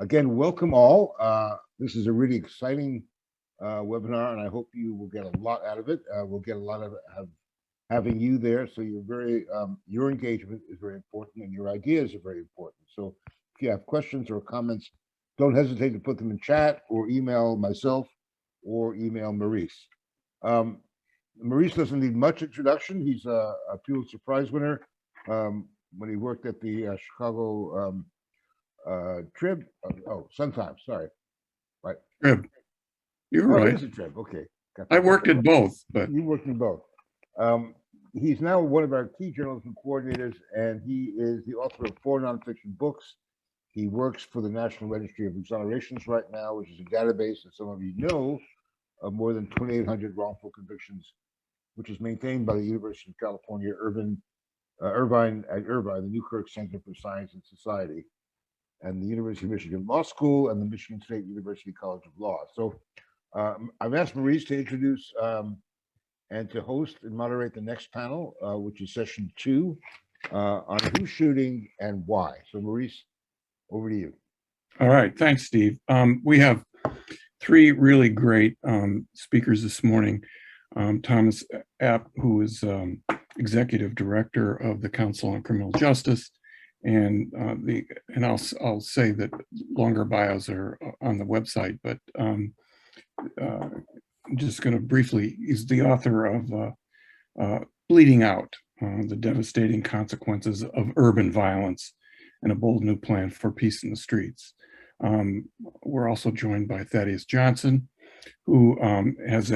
Again, welcome all. This is a really exciting webinar, and I hope you will get a lot out of it. We'll get a lot of having you there, so your engagement is very important, and your ideas are very important. So, if you have questions or comments, don't hesitate to put them in chat or email myself or email Maurice. Maurice doesn't need much introduction. He's a Pulitzer Prize winner when he worked at the Chicago Trib. Sun Times. Sorry, right. Trib. You're Oh, right. it is a Trib. Okay. I worked at both, but you worked in both. He's now one of our key journalism coordinators, and he is the author of 4 nonfiction books. He works for the National Registry of Exonerations right now, which is a database that some of you know of more than 2,800 wrongful convictions, which is maintained by the University of California, Irvine, the Newkirk Center for Science and Society, and the University of Michigan Law School, and the Michigan State University College of Law. So I've asked Maurice to introduce and to host and moderate the next panel, which is session 2 on who's shooting and why. So Maurice, over to you. All right, thanks, Steve. We have 3 really great speakers this morning. Thomas App, who is Executive Director of the Council on Criminal Justice, and I'll say that longer bios are on the website, but I'm just going to briefly, he's the author of Bleeding Out, the Devastating Consequences of Urban Violence and a Bold New Plan for Peace in the Streets. We're also joined by Thaddeus Johnson, who has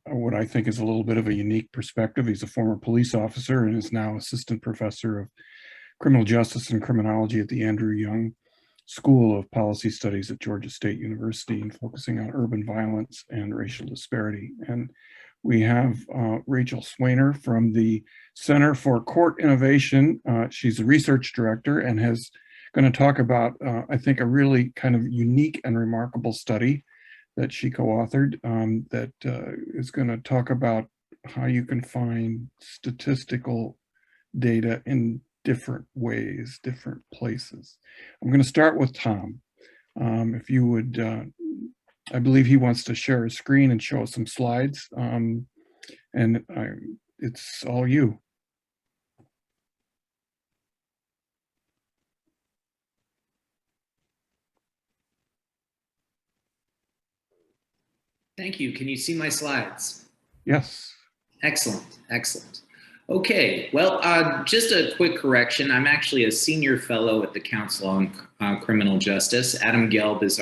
what I think is a little bit of a unique perspective. He's a former police officer and is now assistant professor of criminal justice and criminology at the Andrew Young School of Policy Studies at Georgia State University, and focusing on urban violence and racial disparity. And we have Rachel Swaner from the Center for Court Innovation. She's a research director and is going to talk about, I think, a really kind of unique and remarkable study that she co-authored that is going to talk about how you can find statistical data in different ways, different places. I'm going to start with Tom. If you would, I believe he wants to share his screen and show us some slides, and it's all you. Thank you. Can you see my slides? Yes. Excellent, excellent. Okay, well, just a quick correction. I'm actually a senior fellow at the Council on Criminal Justice. Adam Gelb is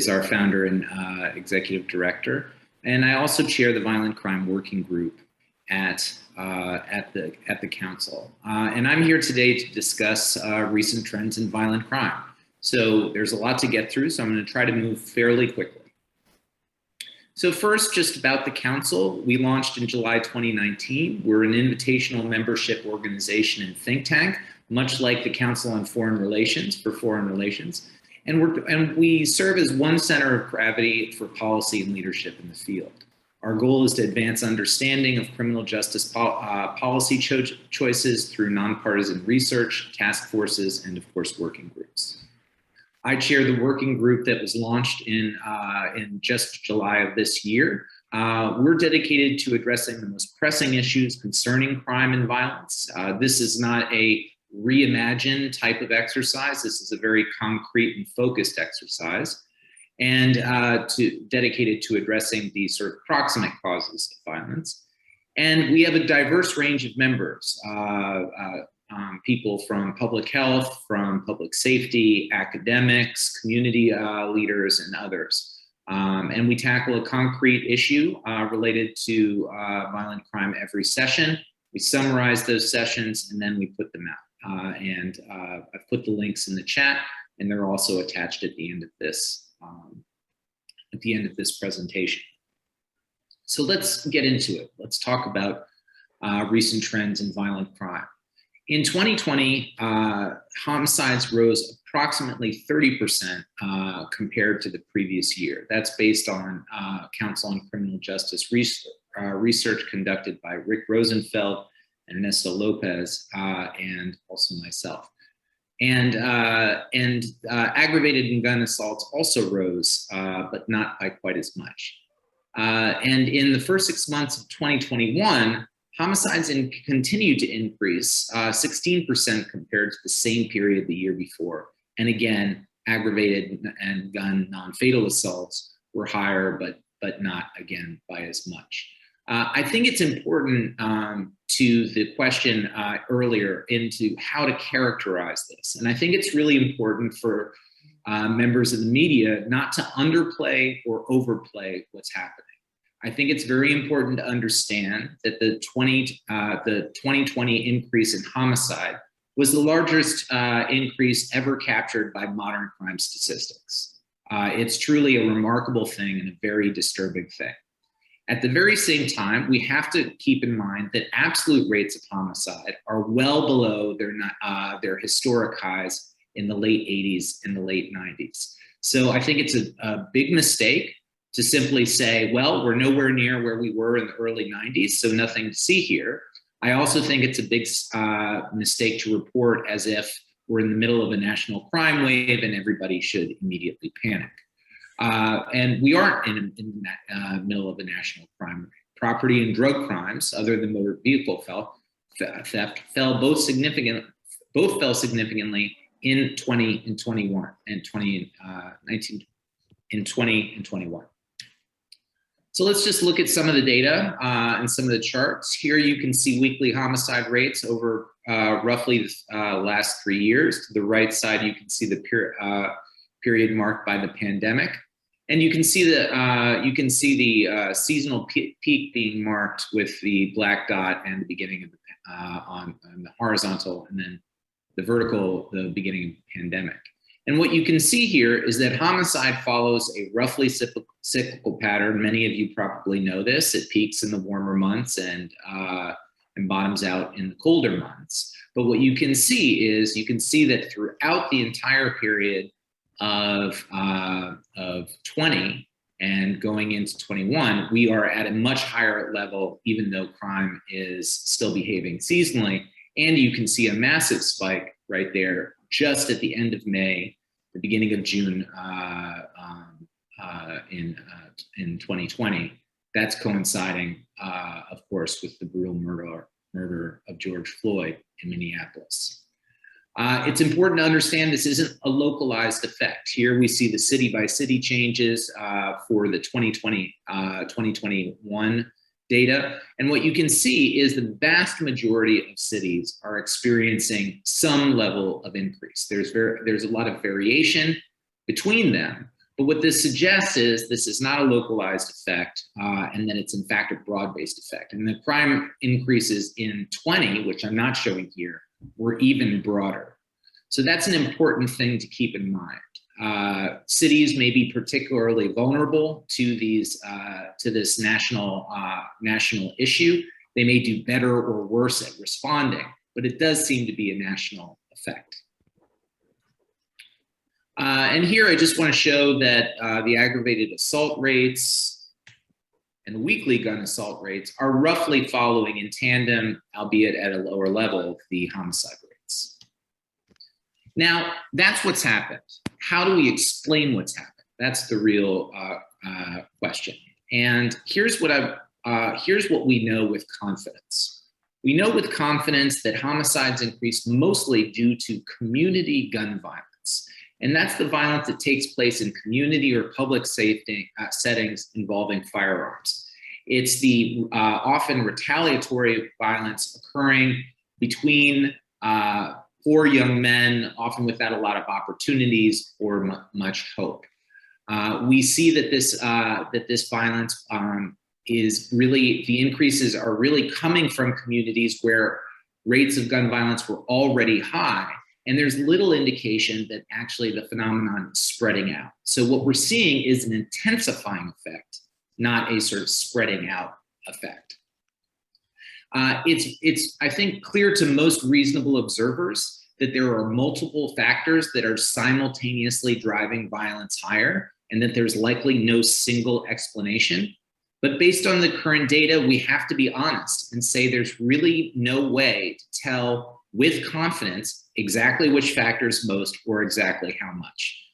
our founder and executive director, and I also chair the Violent Crime Working Group at the council. And I'm here today to discuss recent trends in violent crime. So there's a lot to get through, so I'm going to try to move fairly quickly. So first, just about the council. We launched in July 2019. We're an invitational membership organization and think tank, much like the Council on Foreign Relations for Foreign Relations. And we serve as one center of gravity for policy and leadership in the field. Our goal is to advance understanding of criminal justice policy choices through nonpartisan research, task forces, and of course, working groups. I chair the working group that was launched in just July of this year. We're dedicated to addressing the most pressing issues concerning crime and violence. This is not a reimagined type of exercise. This is a very concrete and focused exercise, and dedicated to addressing the sort of proximate causes of violence. And we have a diverse range of members. People from public health, from public safety, academics, community leaders, and others. And we tackle a concrete issue related to violent crime every session. We summarize those sessions and then we put them out. I've put the links in the chat, and they're also attached at the end of this presentation. So let's get into it. Let's talk about recent trends in violent crime. In 2020, homicides rose approximately 30% compared to the previous year. That's based on Council on Criminal Justice research conducted by Rick Rosenfeld, Ernesto Lopez, and also myself. And aggravated gun assaults also rose, but not by quite as much. And in the first 6 months of 2021, homicides continued to increase 16% compared to the same period the year before. And again, aggravated and gun non-fatal assaults were higher, but not, again, by as much. I think it's important to the question earlier into how to characterize this. And I think it's really important for members of the media not to underplay or overplay what's happening. I think it's very important to understand that the 2020 increase in homicide was the largest increase ever captured by modern crime statistics. It's truly a remarkable thing and a very disturbing thing. At the very same time, we have to keep in mind that absolute rates of homicide are well below their historic highs in the late 80s and the late 90s. So I think it's a big mistake to simply say, well, we're nowhere near where we were in the early 90s, so nothing to see here. I also think it's a big mistake to report as if we're in the middle of a national crime wave and everybody should immediately panic. And we aren't in the middle of a national crime wave. Property and drug crimes, other than motor vehicle theft, both fell significantly in 20 and 21 and 2019 in 20 and 21. So let's just look at some of the data and some of the charts. Here you can see weekly homicide rates over roughly the last 3 years. To the right side, you can see the period marked by the pandemic. And you can see the seasonal peak being marked with the black dot and the beginning of the on the horizontal, and then the vertical, the beginning of the pandemic. And what you can see here is that homicide follows a roughly cyclical pattern. Many of you probably know this. It peaks in the warmer months and bottoms out in the colder months. But what you can see is that throughout the entire period of 20 and going into 21, we are at a much higher level, even though crime is still behaving seasonally. And you can see a massive spike right there just at the end of May, the beginning of June in 2020. That's coinciding, of course, with the brutal murder of George Floyd in Minneapolis. It's important to understand this isn't a localized effect. Here we see the city by city changes for the 2021 data. And what you can see is the vast majority of cities are experiencing some level of increase. There's a lot of variation between them. But what this suggests is this is not a localized effect, and that it's in fact a broad-based effect. And the crime increases in 20, which I'm not showing here, were even broader. So that's an important thing to keep in mind. Cities may be particularly vulnerable to this national issue. They may do better or worse at responding, but it does seem to be a national effect. And here I just want to show that the aggravated assault rates and the weekly gun assault rates are roughly following in tandem, albeit at a lower level, the homicide rates. Now, that's what's happened. How do we explain what's happened? That's the real question. And here's what we know with confidence. We know with confidence that homicides increased mostly due to community gun violence. And that's the violence that takes place in community or public safety settings involving firearms. It's the often retaliatory violence occurring between poor young men, often without a lot of opportunities or much hope. We see that this violence is really, the increases are really coming from communities where rates of gun violence were already high. And there's little indication that actually the phenomenon is spreading out. So what we're seeing is an intensifying effect, not a sort of spreading out effect. It's, I think, clear to most reasonable observers that there are multiple factors that are simultaneously driving violence higher, and that there's likely no single explanation. But based on the current data, we have to be honest and say there's really no way to tell with confidence exactly which factors most or exactly how much.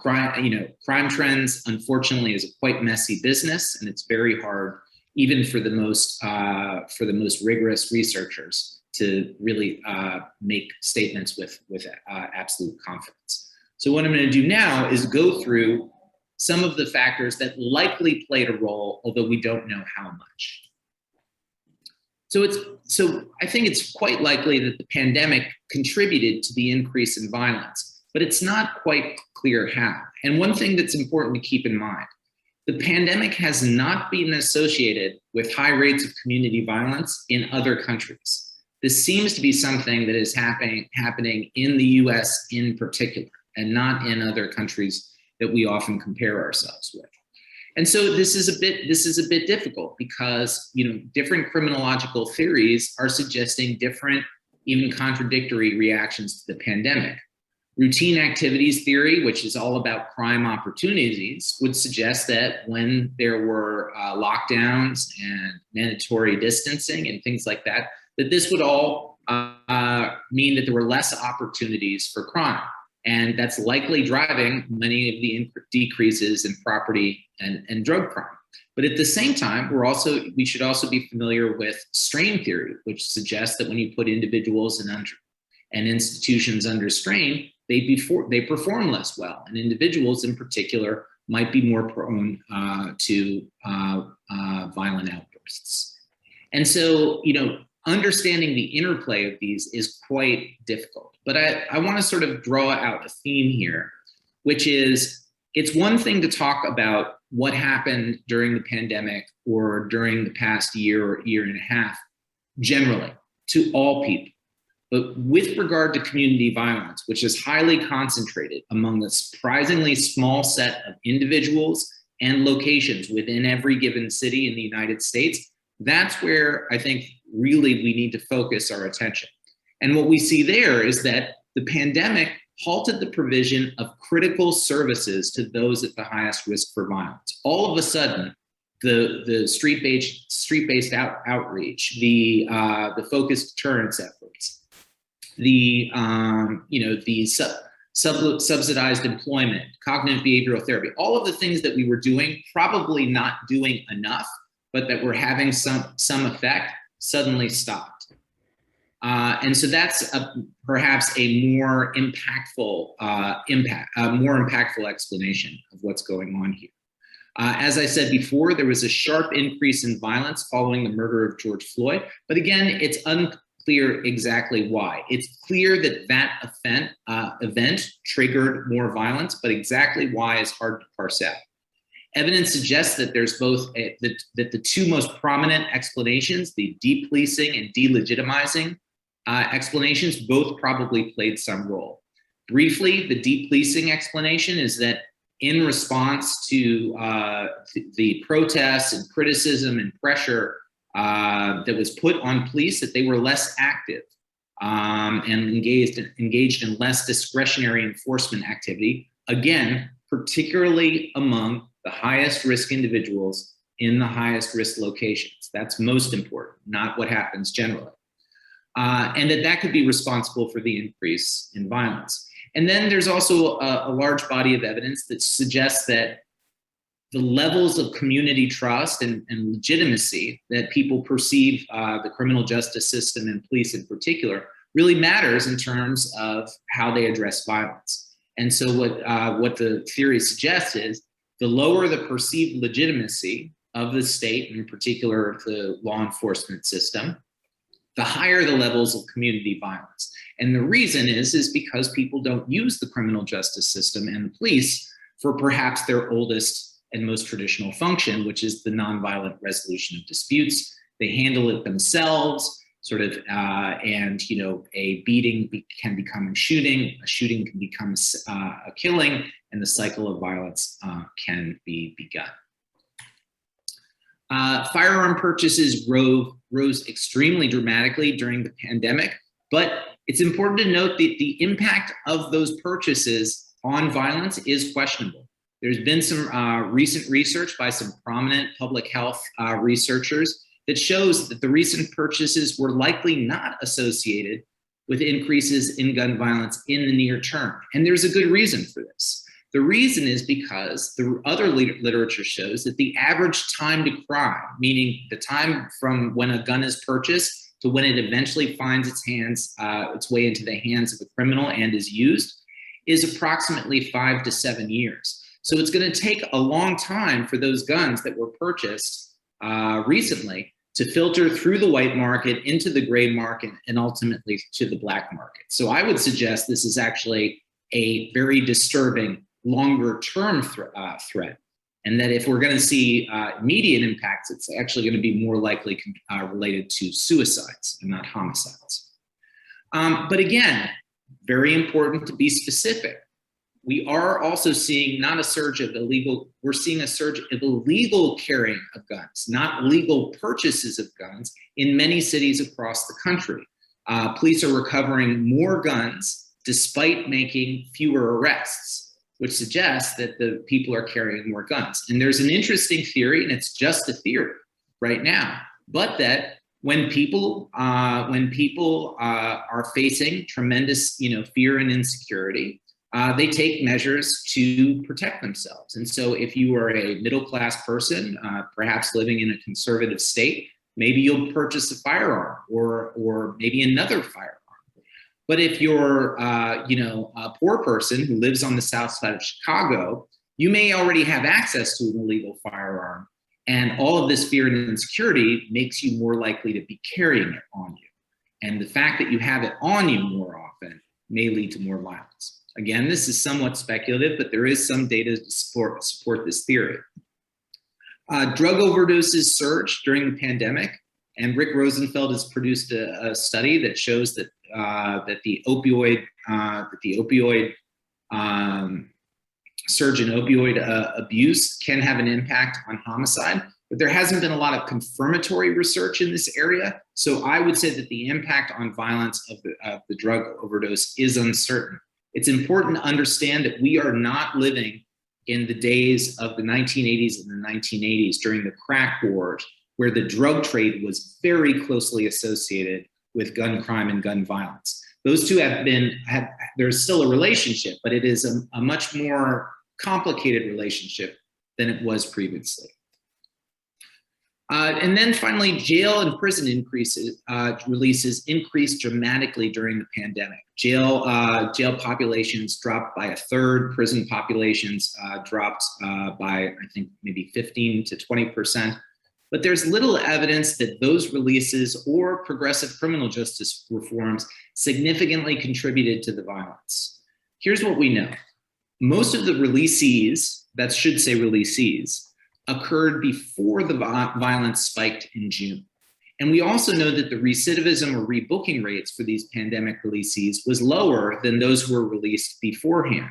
Crime trends, unfortunately, is a quite messy business, and it's very hard, even for the most rigorous researchers, to really make statements with absolute confidence. So what I'm going to do now is go through some of the factors that likely played a role, although we don't know how much. So I think it's quite likely that the pandemic contributed to the increase in violence, but it's not quite clear how. And one thing that's important to keep in mind, the pandemic has not been associated with high rates of community violence in other countries. This seems to be something that is happening in the US in particular, and not in other countries that we often compare ourselves with. And so this is a bit difficult because, different criminological theories are suggesting different, even contradictory reactions to the pandemic. Routine activities theory, which is all about crime opportunities, would suggest that when there were lockdowns and mandatory distancing and things like that, that this would all mean that there were less opportunities for crime. And that's likely driving many of the decreases in property and drug crime. But at the same time, we should also be familiar with strain theory, which suggests that when you put individuals and institutions under strain, they perform less well. And individuals in particular might be more prone to violent outbursts. And so, understanding the interplay of these is quite difficult. But I want to sort of draw out a theme here, which is it's one thing to talk about what happened during the pandemic or during the past year or year and a half, generally, to all people. But with regard to community violence, which is highly concentrated among a surprisingly small set of individuals and locations within every given city in the United States, that's where I think really we need to focus our attention. And what we see there is that the pandemic halted the provision of critical services to those at the highest risk for violence. All of a sudden, the street-based outreach, the focused deterrence efforts, the subsidized employment, cognitive behavioral therapy, all of the things that we were doing, probably not doing enough, but that were having some effect, suddenly stopped. And so that's perhaps a more impactful explanation of what's going on here. As I said before, there was a sharp increase in violence following the murder of George Floyd, but again, it's unclear exactly why. It's clear that event triggered more violence, but exactly why is hard to parse out. Evidence suggests that there's both that the two most prominent explanations, the depolicing and delegitimizing explanations, both probably played some role. Briefly, the depolicing explanation is that in response to the protests and criticism and pressure that was put on police, that they were less active and engaged in less discretionary enforcement activity, again, particularly among the highest risk individuals in the highest risk locations. That's most important, not what happens generally. And that could be responsible for the increase in violence. And then there's also a large body of evidence that suggests that the levels of community trust and legitimacy that people perceive the criminal justice system and police in particular really matters in terms of how they address violence. And so what the theory suggests is the lower the perceived legitimacy of the state, and in particular the law enforcement system, the higher the levels of community violence. And the reason is because people don't use the criminal justice system and the police for perhaps their oldest and most traditional function, which is the nonviolent resolution of disputes. They handle it themselves, and a beating can become a shooting can become a killing, and the cycle of violence can be begun. Firearm purchases rose extremely dramatically during the pandemic, but it's important to note that the impact of those purchases on violence is questionable. There's been some recent research by some prominent public health researchers that shows that the recent purchases were likely not associated with increases in gun violence in the near term. And there's a good reason for this. The reason is because the other literature shows that the average time to crime, meaning the time from when a gun is purchased to when it eventually finds its way into the hands of a criminal and is used, is approximately 5 to 7 years. So it's going to take a long time for those guns that were purchased recently to filter through the white market into the gray market and ultimately to the black market. So I would suggest this is actually a very disturbing longer term threat. And that if we're going to see immediate impacts, it's actually going to be more likely related to suicides and not homicides. But again, very important to be specific. We are also seeing not a surge of illegal, we're seeing a surge of illegal carrying of guns, not legal purchases of guns in many cities across the country. Police are recovering more guns despite making fewer arrests, which suggests that the people are carrying more guns. And there's an interesting theory, and it's just a theory right now, but that when people are facing tremendous, fear and insecurity, they take measures to protect themselves. And so if you are a middle-class person, perhaps living in a conservative state, maybe you'll purchase a firearm or maybe another firearm. But if you're, a poor person who lives on the south side of Chicago, you may already have access to an illegal firearm. And all of this fear and insecurity makes you more likely to be carrying it on you. And the fact that you have it on you more often may lead to more violence. Again, this is somewhat speculative, but there is some data to support this theory. Drug overdoses surged during the pandemic, and Rick Rosenfeld has produced a study that shows that the opioid surge in opioid abuse can have an impact on homicide, but there hasn't been a lot of confirmatory research in this area. So I would say that the impact on violence of the drug overdose is uncertain. It's important to understand that we are not living in the days of the 1980s and the 1980s during the crack wars, where the drug trade was very closely associated with gun crime and gun violence. Those two there's still a relationship, but it is a much more complicated relationship than it was previously. And then finally, jail and prison releases increased dramatically during the pandemic. Jail populations dropped by 1/3. Prison populations dropped by, I think, maybe 15 to 20%. But there's little evidence that those releases or progressive criminal justice reforms significantly contributed to the violence. Here's what we know. Most of the releasees, that should say releasees, occurred before the violence spiked in June. And we also know that the recidivism or rebooking rates for these pandemic releasees was lower than those who were released beforehand.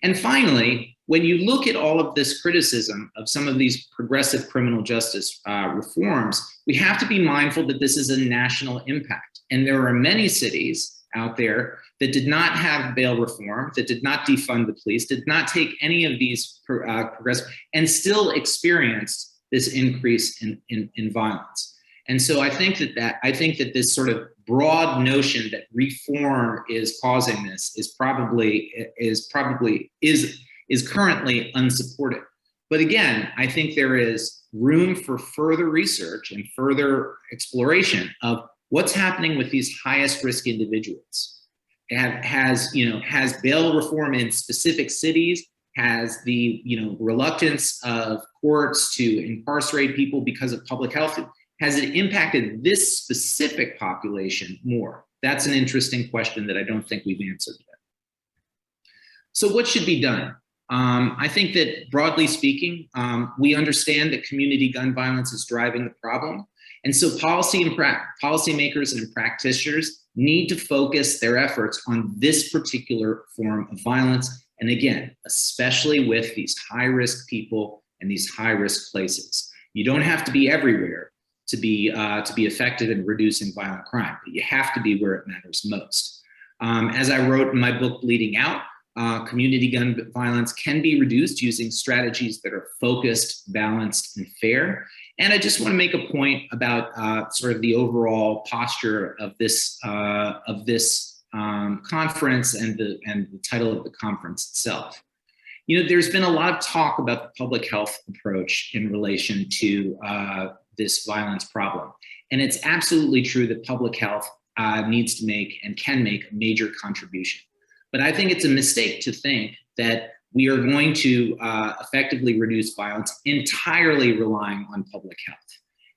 And finally, when you look at all of this criticism of some of these progressive criminal justice reforms, we have to be mindful that this is a national impact. And there are many cities out there that did not have bail reform, that did not defund the police, did not take any of these progressive, and still experienced this increase in violence. And so I think that this sort of broad notion that reform is causing this is currently unsupported. But again, I think there is room for further research and further exploration of what's happening with these highest risk individuals. Has bail reform in specific cities, has the reluctance of courts to incarcerate people because of public health, has it impacted this specific population more? That's an interesting question that I don't think we've answered yet. So what should be done? I think that broadly speaking, we understand that community gun violence is driving the problem. And so policymakers and practitioners need to focus their efforts on this particular form of violence. And again, especially with these high-risk people and these high-risk places. You don't have to be everywhere to be effective in reducing violent crime, but you have to be where it matters most. As I wrote in my book, Bleeding Out, community gun violence can be reduced using strategies that are focused, balanced, and fair. And I just want to make a point about sort of the overall posture of this conference and the title of the conference itself. You know, there's been a lot of talk about the public health approach in relation to this violence problem. And it's absolutely true that public health needs to make and can make a major contribution. But I think it's a mistake to think that we are going to effectively reduce violence entirely relying on public health.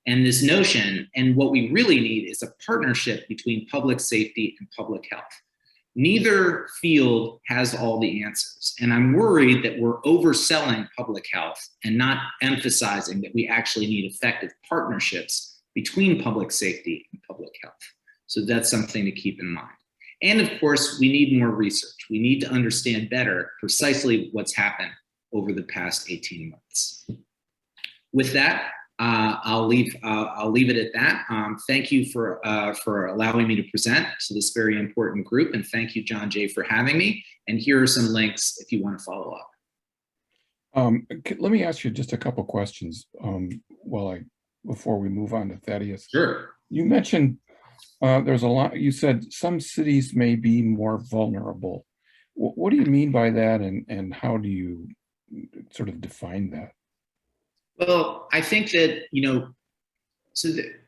And this notion, and what we really need, is a partnership between public safety and public health. Neither field has all the answers. And I'm worried that we're overselling public health and not emphasizing that we actually need effective partnerships between public safety and public health. So that's something to keep in mind. And of course, we need more research. We need to understand better precisely what's happened over the past 18 months. With that, I'll leave it at that. Thank you for allowing me to present to this very important group, and thank you, John Jay, for having me. And here are some links if you want to follow up. Let me ask you just a couple questions before we move on to Thaddeus. Sure. You mentioned there's a lot. You said some cities may be more vulnerable. What do you mean by that, and how do you sort of define that? Well, I think that,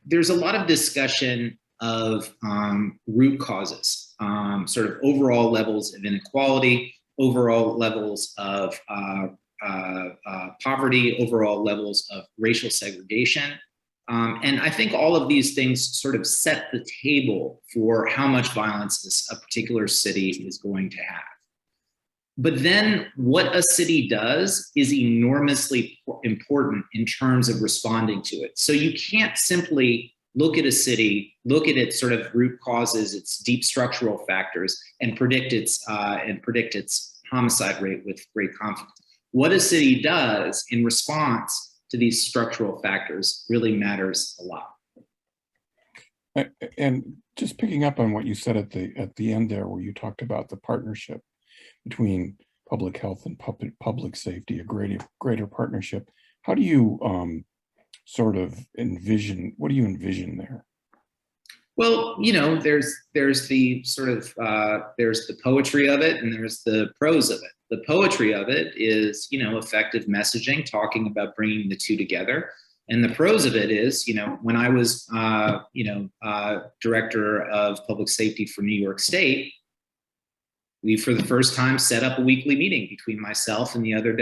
there's a lot of discussion of root causes, sort of overall levels of inequality, overall levels of poverty, overall levels of racial segregation. And I think all of these things sort of set the table for how much violence a particular city is going to have. But then what a city does is enormously important in terms of responding to it. So you can't simply look at a city, look at its sort of root causes, its deep structural factors, and predict its homicide rate with great confidence. What a city does in response to these structural factors really matters a lot. And just picking up on what you said at the end there, where you talked about the partnership between public health and public safety, a greater partnership. How do you sort of envision? What do you envision there? Well, there's the sort of there's the poetry of it, and there's the prose of it. The poetry of it is, effective messaging, talking about bringing the two together. And the prose of it is, when I was, director of public safety for New York State, we, for the first time, set up a weekly meeting between myself and the other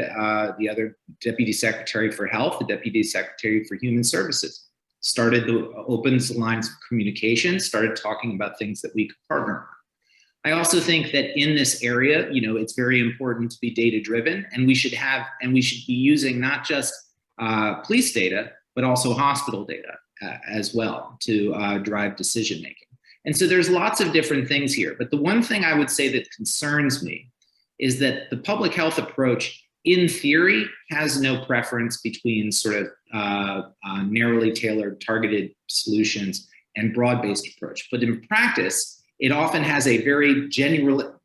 deputy secretary for health, the deputy secretary for human services. Opened lines of communication, started talking about things that we could partner on. I also think that in this area, it's very important to be data driven, and we should be using not just police data, but also hospital data as well to drive decision making. And so there's lots of different things here. But the one thing I would say that concerns me is that the public health approach, in theory, has no preference between sort of narrowly tailored, targeted solutions and broad-based approach. But in practice, it often has a very general,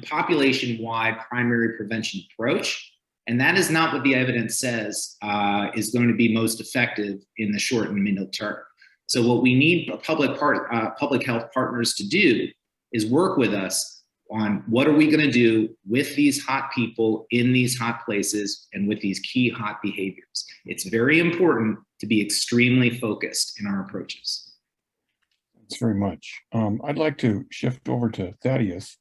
population-wide primary prevention approach. And that is not what the evidence says is going to be most effective in the short and middle term. So what we need public health partners to do is work with us on what are we going to do with these hot people in these hot places and with these key hot behaviors. It's very important to be extremely focused in our approaches. Thanks very much. I'd like to shift over to Thaddeus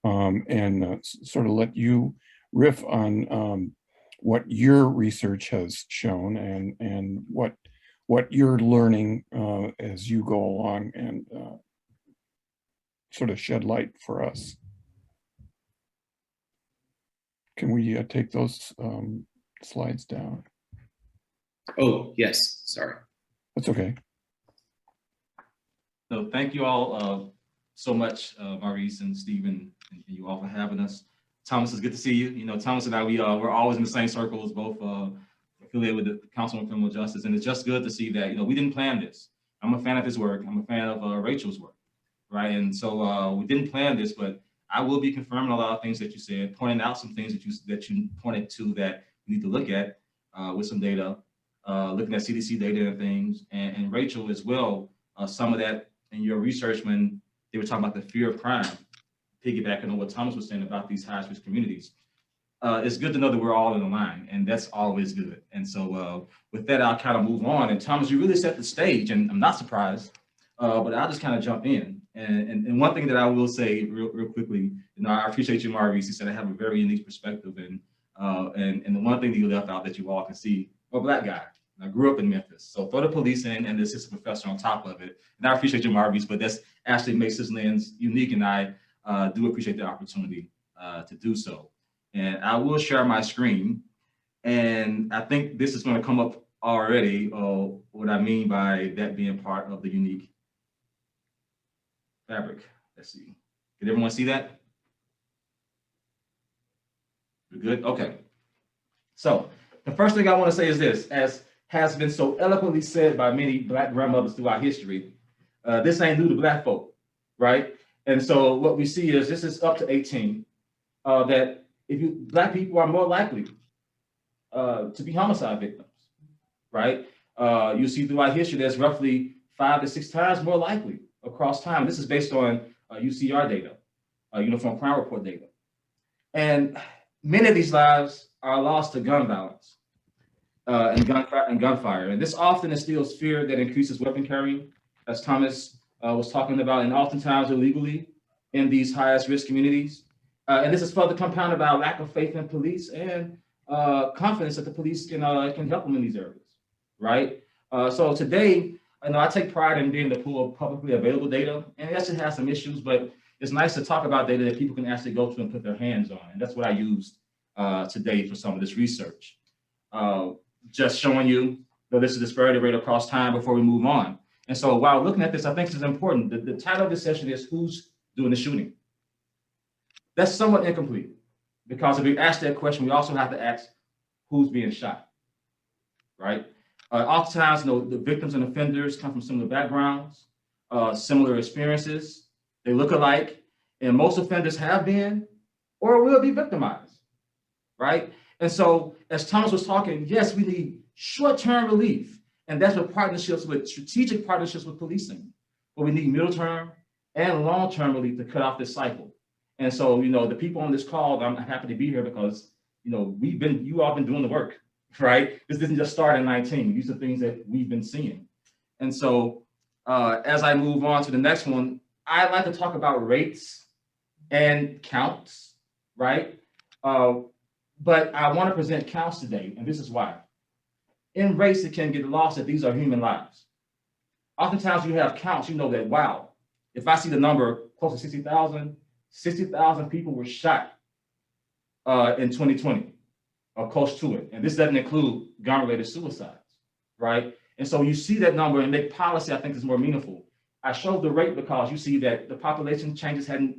and sort of let you riff on what your research has shown and what you're learning as you go along, and sort of shed light for us. Can we take those slides down? Oh, yes, sorry. That's okay. So thank you all so much, Maurice and Stephen, and you all for having us. Thomas, it's good to see you. Thomas and I, we're always in the same circles, both affiliated with the Council on Criminal Justice, and it's just good to see that, we didn't plan this. I'm a fan of his work. I'm a fan of Rachel's work, right? And so we didn't plan this, but I will be confirming a lot of things that you said, pointing out some things that you pointed to that we need to look at with some data, looking at CDC data and things, and Rachel as well, some of that in your research when they were talking about the fear of crime, piggybacking on what Thomas was saying about these high-risk communities. It's good to know that we're all in line, and that's always good. And so with that, I'll kind of move on. And Thomas, you really set the stage, and I'm not surprised, but I'll just kind of jump in. And one thing that I will say real quickly, I appreciate you, Maurice. You said I have a very unique perspective, and the one thing that you left out that you all can see, I'm a Black guy. I grew up in Memphis, so throw the police in and the assistant professor on top of it. And I appreciate you, Maurice, but that's actually makes this lens unique, and I do appreciate the opportunity to do so. And I will share my screen, and I think this is going to come up already, what I mean by that being part of the unique fabric. Let's see. Did everyone see that? We're good? Okay. So the first thing I want to say is this, as has been so eloquently said by many Black grandmothers throughout history, this ain't new to Black folk, right? And so what we see is this is up to 18, that Black people are more likely to be homicide victims, right? You see throughout history, there's roughly 5 to 6 times more likely across time. This is based on UCR data, Uniform Crime Report data. And many of these lives are lost to gun violence and gunfire. And this often instills fear that increases weapon carrying, as Thomas was talking about, and oftentimes illegally in these highest risk communities. And this is further compounded by a lack of faith in police and confidence that the police can help them in these areas, right? So today, I take pride in being able to pull publicly available data, and it actually has some issues, but it's nice to talk about data that people can actually go to and put their hands on. And that's what I used today for some of this research. Just showing you that this is disparity rate across time before we move on. And so while looking at this, I think this is important. The title of this session is Who's Doing the Shooting? That's somewhat incomplete, because if we ask that question, we also have to ask who's being shot, right? Oftentimes, the victims and offenders come from similar backgrounds, similar experiences. They look alike, and most offenders have been or will be victimized, right? And so, as Thomas was talking, yes, we need short-term relief, and that's what strategic partnerships with policing. But we need middle-term and long-term relief to cut off this cycle. And so, the people on this call, I'm happy to be here because, you all been doing the work, right? This didn't just start in 19. These are things that we've been seeing. And so, as I move on to the next one, I'd like to talk about rates and counts, right? But I want to present counts today, and this is why. In race, it can get lost that these are human lives. Oftentimes you have counts, that, wow, if I see the number close to 60,000 people were shot in 2020, or close to it. And this doesn't include gun-related suicides, right? And so you see that number and make policy, I think, is more meaningful. I showed the rate because you see that the population changes hadn't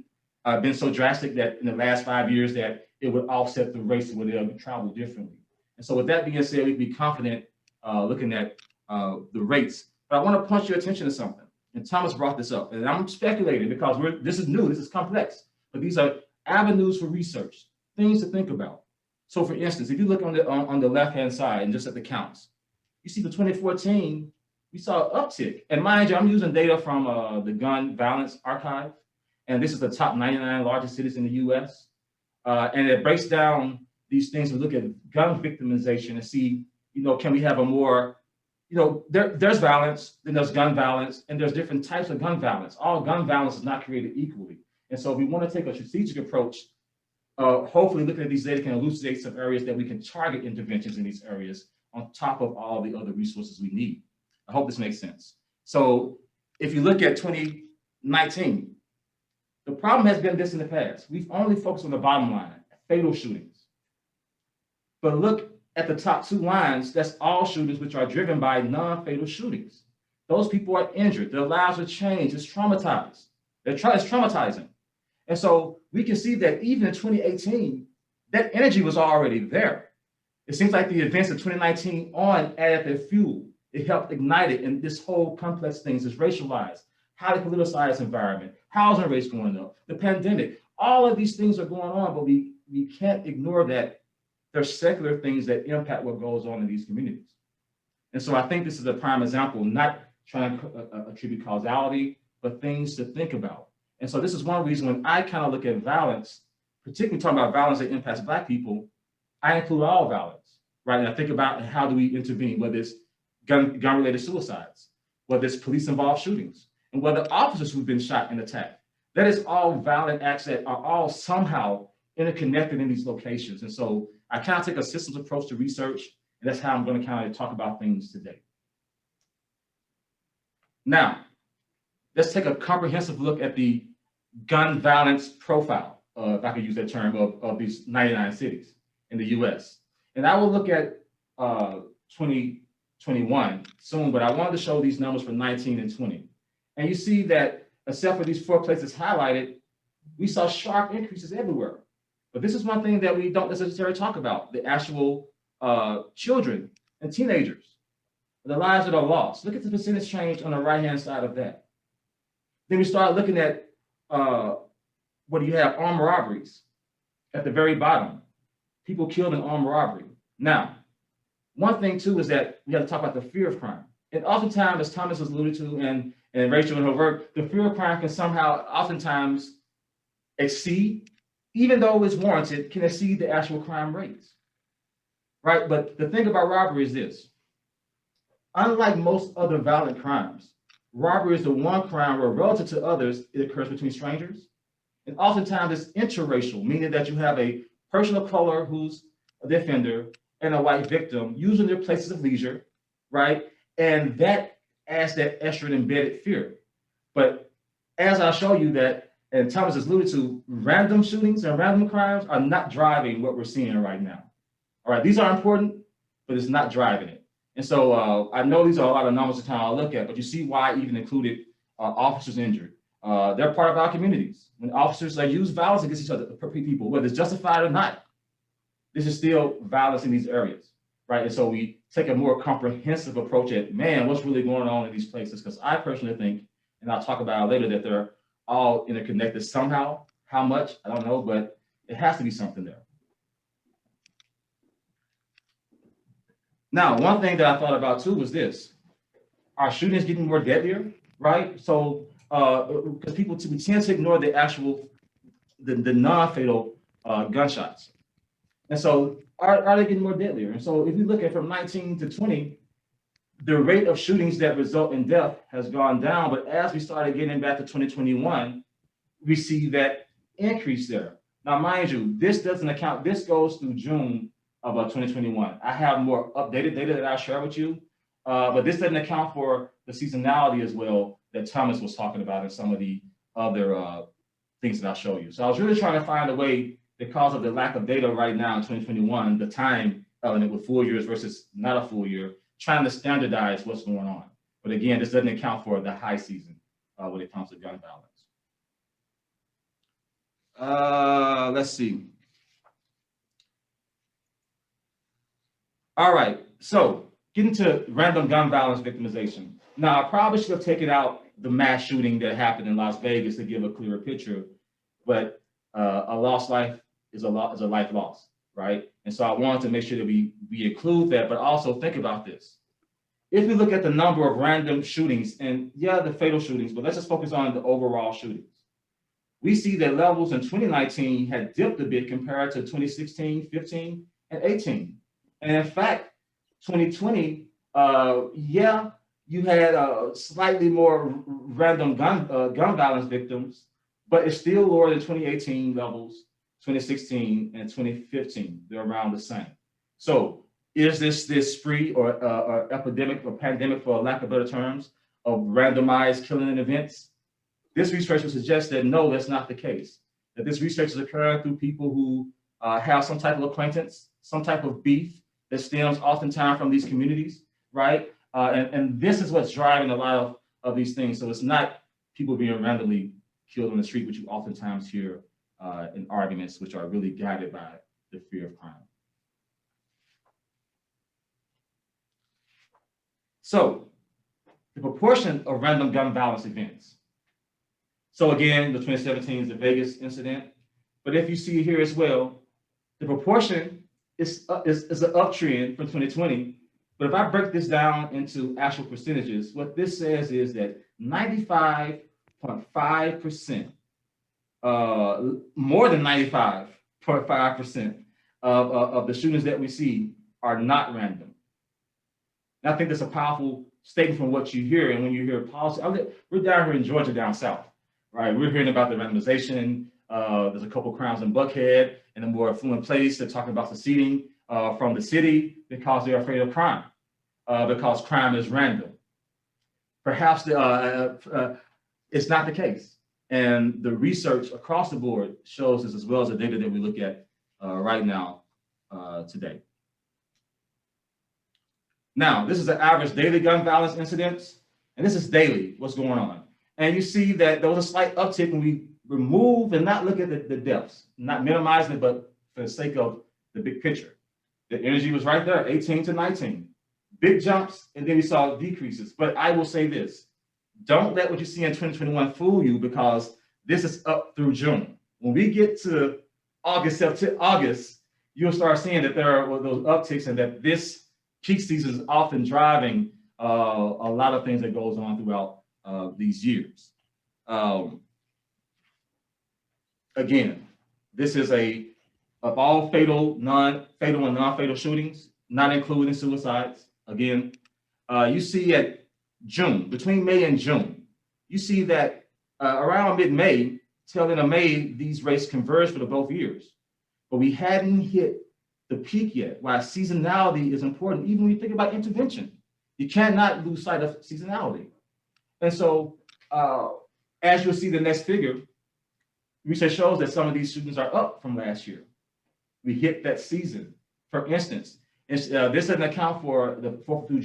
been so drastic that in the last 5 years that it would offset the rates where they'll travel differently. And so with that being said, we'd be confident looking at the rates. But I want to point your attention to something. And Thomas brought this up, and I'm speculating because this is new, this is complex, but these are avenues for research, things to think about. So for instance, if you look on the left-hand side and just at the counts, you see the 2014, we saw an uptick. And mind you, I'm using data from the Gun Violence Archive, and this is the top 99 largest cities in the US. And it breaks down these things to look at gun victimization and see, can we have a more, there's violence, then there's gun violence, and there's different types of gun violence. All gun violence is not created equally. And so if we want to take a strategic approach, hopefully looking at these data can elucidate some areas that we can target interventions in these areas on top of all the other resources we need. I hope this makes sense. So if you look at 2019, the problem has been this in the past. We've only focused on the bottom line, fatal shootings. But look at the top 2 lines, that's all shootings which are driven by non-fatal shootings. Those people are injured, their lives are changed, it's traumatized. It's traumatizing. And so we can see that even in 2018, that energy was already there. It seems like the events of 2019 on added their fuel. It helped ignite it, and this whole complex things is racialized, highly politicized environment, housing rates going up, the pandemic, all of these things are going on, but we can't ignore that there's secular things that impact what goes on in these communities. And so I think this is a prime example, not trying to attribute causality, but things to think about. And so this is one reason when I kind of look at violence, particularly talking about violence that impacts Black people, I include all violence, right? And I think about how do we intervene, whether it's gun-related suicides, whether it's police-involved shootings, and whether officers who've been shot and attacked. That is all violent acts that are all somehow interconnected in these locations. And so I kind of take a systems approach to research, and that's how I'm going to kind of talk about things today. Now, let's take a comprehensive look at the gun violence profile, if I could use that term, of these 99 cities in the US. And I will look at 2021 soon, but I wanted to show these numbers for 19 and 20. And you see that except for these 4 places highlighted, we saw sharp increases everywhere. But this is one thing that we don't necessarily talk about, the actual children and teenagers, the lives that are lost. Look at the percentage change on the right-hand side of that. Then we start looking at what do you have? Armed robberies at the very bottom. People killed in armed robbery. Now, one thing too is that we have to talk about the fear of crime. And oftentimes, as Thomas has alluded to, and Rachel in her work, the fear of crime can somehow oftentimes exceed, even though it's warranted, can exceed the actual crime rates, right? But the thing about robbery is this. Unlike most other violent crimes, robbery is the one crime where relative to others, it occurs between strangers. And oftentimes it's interracial, meaning that you have a person of color who's the offender and a white victim using their places of leisure, right? And that adds that extra embedded fear. But as I'll show you that, and Thomas has alluded to, random shootings and random crimes are not driving what we're seeing right now. All right, these are important, but it's not driving it. And so I know these are a lot of numbers to kind of look at, but you see why I even included officers injured. They're part of our communities. When officers use violence against each other, people, whether it's justified or not, this is still violence in these areas, right? And so we take a more comprehensive approach at, man, what's really going on in these places? Because I personally think, and I'll talk about it later, that they're all interconnected somehow. How much, I don't know, but it has to be something there. Now, one thing that I thought about too was this. Are shootings getting more deadlier, right? So, because we tend to ignore the actual, the non-fatal gunshots. And so, are they getting more deadlier? And so, if you look at from 19 to 20, the rate of shootings that result in death has gone down. But as we started getting back to 2021, we see that increase there. Now, mind you, this doesn't account, this goes through June of 2021. I have more updated data that I'll share with you, but this doesn't account for the seasonality as well that Thomas was talking about and some of the other things that I'll show you. So I was really trying to find a way, because of the lack of data right now in 2021, the time element with full years versus not a full year, trying to standardize what's going on. But again, this doesn't account for the high season when it comes to gun violence. Let's see. All right, so getting to random gun violence victimization. Now, I probably should have taken out the mass shooting that happened in Las Vegas to give a clearer picture, but a lost life is a life lost, right? And so I wanted to make sure that we include that, but also think about this. If we look at the number of random shootings, and yeah, the fatal shootings, but let's just focus on the overall shootings. We see that levels in 2019 had dipped a bit compared to 2016, 15, and 18. And in fact, 2020, yeah, you had slightly more random gun violence victims, but it's still lower than 2018 levels, 2016 and 2015. They're around the same. So is this spree or epidemic or pandemic, for lack of better terms, of randomized killing events? This research would suggest that no, that's not the case. That this research is occurring through people who have some type of acquaintance, some type of beef that stems oftentimes from these communities, right? And this is what's driving a lot of these things. So it's not people being randomly killed on the street, which you oftentimes hear in arguments, which are really guided by the fear of crime. So the proportion of random gun violence events. So again, the 2017 is the Vegas incident. But if you see here as well, the proportion is an uptrend from 2020. But if I break this down into actual percentages, what this says is that 95.5%, more than 95.5% of the shootings that we see are not random. And I think that's a powerful statement from what you hear. And when you hear policy, we're down here in Georgia, down south, right? We're hearing about the randomization. There's a couple crimes in Buckhead and a more affluent place. They're talking about seceding from the city because they're afraid of crime, because crime is random. Perhaps it's not the case. And the research across the board shows this, as well as the data that we look at right now today. Now, this is the average daily gun violence incidents, and this is daily, what's going on. And you see that there was a slight uptick when we remove and not look at the deaths, not minimizing it, but for the sake of the big picture. The energy was right there, 18 to 19. Big jumps, and then we saw decreases. But I will say this, don't let what you see in 2021 fool you, because this is up through June. When we get to August, you'll start seeing that there are those upticks, and that this peak season is often driving a lot of things that goes on throughout these years. Again, this is of all fatal, non-fatal, and non-fatal shootings, not including suicides. Again, you see at June, between May and June, you see that around mid-May, till end of May, these rates converge for both years. But we hadn't hit the peak yet, why seasonality is important. Even when you think about intervention, you cannot lose sight of seasonality. And so, as you'll see the next figure, research shows that some of these shootings are up from last year. We hit that season. For instance, this doesn't account for the 4th of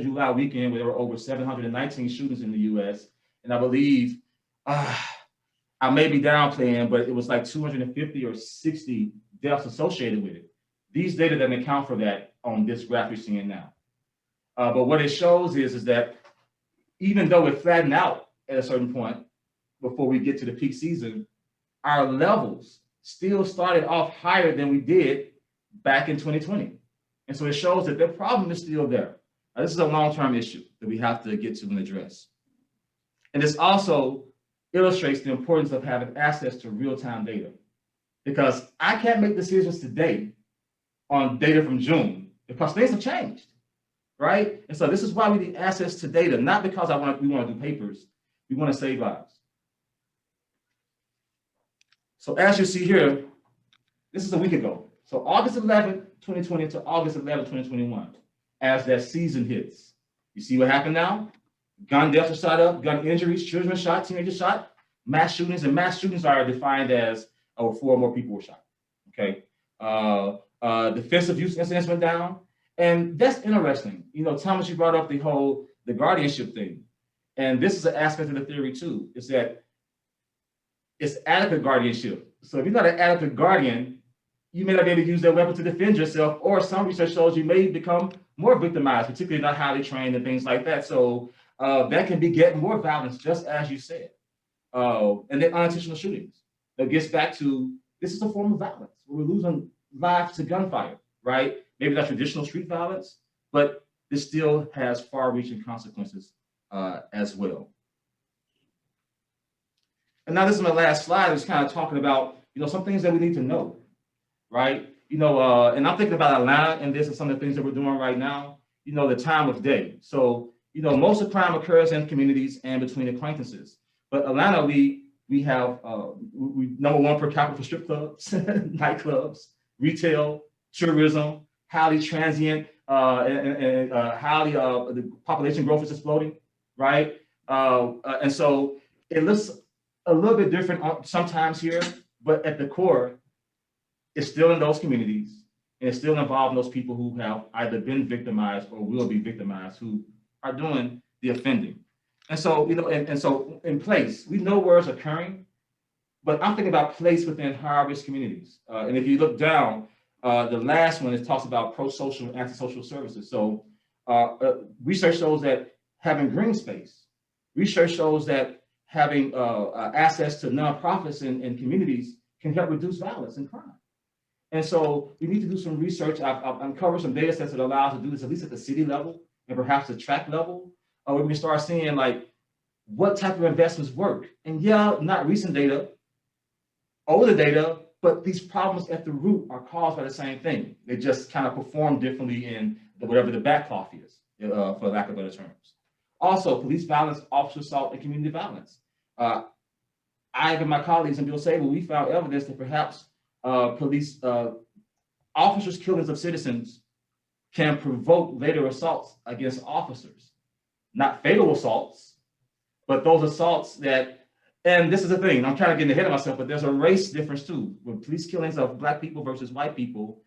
July weekend, where there were over 719 shootings in the US. And I believe, I may be downplaying, but it was like 250 or 60 deaths associated with it. These data doesn't account for that on this graph you're seeing now. But what it shows is that even though it flattened out at a certain point before we get to the peak season, our levels still started off higher than we did back in 2020. And so it shows that the problem is still there. This is a long-term issue that we have to get to and address. And this also illustrates the importance of having access to real-time data, because I can't make decisions today on data from June because things have changed, right? And so this is why we need access to data, not because we want to do papers. We want to save lives. So as you see here, this is a week ago. So August 11, 2020 to August 11, 2021, as that season hits. You see what happened now? Gun deaths are shot up, gun injuries, children shot, teenagers shot, mass shootings, and mass shootings are defined as 4 or more people were shot, okay? Defensive use incidents went down, and that's interesting. You know, Thomas, you brought up the guardianship thing, and this is an aspect of the theory too, is that it's adequate guardianship. So if you're not an adequate guardian, you may not be able to use that weapon to defend yourself, or some research shows you may become more victimized, particularly not highly trained and things like that. So that can beget more violence, just as you said. And then unintentional shootings. That gets back to, this is a form of violence. We're losing lives to gunfire, right? Maybe not traditional street violence, but this still has far-reaching consequences as well. And now this is my last slide. It's kind of talking about, some things that we need to know, right? And I'm thinking about Atlanta, and this is some of the things that we're doing right now. The time of day. So, most of crime occurs in communities and between acquaintances. But Atlanta, we have we #1 per capita for strip clubs, nightclubs, retail, tourism, highly transient, and highly the population growth is exploding, right? And so it looks a little bit different sometimes here, but at the core, it's still in those communities, and it's still involving those people who have either been victimized or will be victimized, who are doing the offending. And so, and so in place, we know where it's occurring, but I'm thinking about place within high-risk communities. And if you look down, the last one, it talks about pro-social and antisocial services. So research shows that having green space, research shows that having access to nonprofits and communities can help reduce violence and crime. And so we need to do some research. I've uncovered some data sets that allow us to do this, at least at the city level and perhaps the tract level, where we can start seeing like what type of investments work. And yeah, not recent data, older data, but these problems at the root are caused by the same thing. They just kind of perform differently in whatever the backcloth is, for lack of better terms. Also, police violence, officer assault, and community violence. I and my colleagues and Bill Sable, we found evidence that perhaps police officers' killings of citizens can provoke later assaults against officers. Not fatal assaults, but those assaults that, and this is the thing, I'm trying to get ahead of myself, but there's a race difference too. With police killings of Black people versus white people,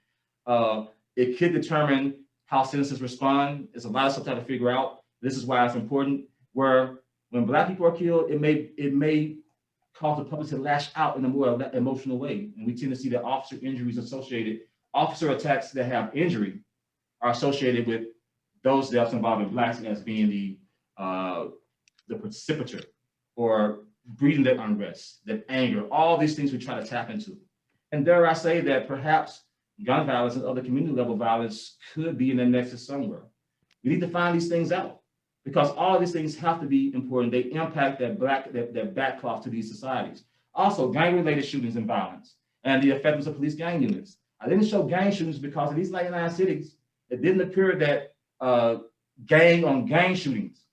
it could determine how citizens respond. There's a lot of stuff to figure out. This is why it's important, where when Black people are killed, it may cause the public to lash out in a more emotional way. And we tend to see that officer injuries associated, officer attacks that have injury are associated with those deaths involving Blacks as being the precipitator or breeding that unrest, that anger, all these things we try to tap into. And dare I say that perhaps gun violence and other community level violence could be in the nexus somewhere. We need to find these things out because all of these things have to be important. They impact that backcloth to these societies. Also, gang-related shootings and violence and the effectiveness of police gang units. I didn't show gang shootings because in these 99 cities, it didn't appear that gang shootings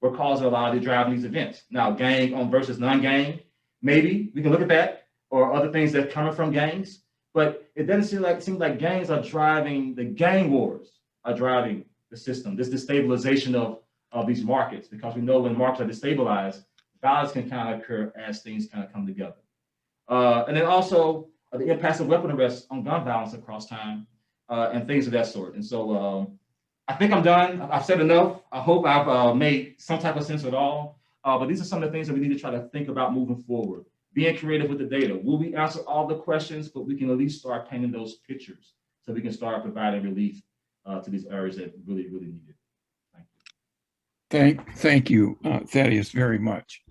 were causing a lot of the driving these events. Now, gang on versus non-gang, maybe we can look at that, or other things that are coming from gangs, but it doesn't seem like gangs are driving, the gang wars are driving the system, this destabilization of these markets, because we know when markets are destabilized, violence can kind of occur as things kind of come together. And then also the impacts of weapon arrests on gun violence across time, and things of that sort. And so I think I'm done. I've said enough. I hope I've made some type of sense at all. But these are some of the things that we need to try to think about moving forward. Being creative with the data. Will we answer all the questions? But we can at least start painting those pictures so we can start providing relief to these areas that really, really need it. Thank you. Thank you, Thaddeus, very much.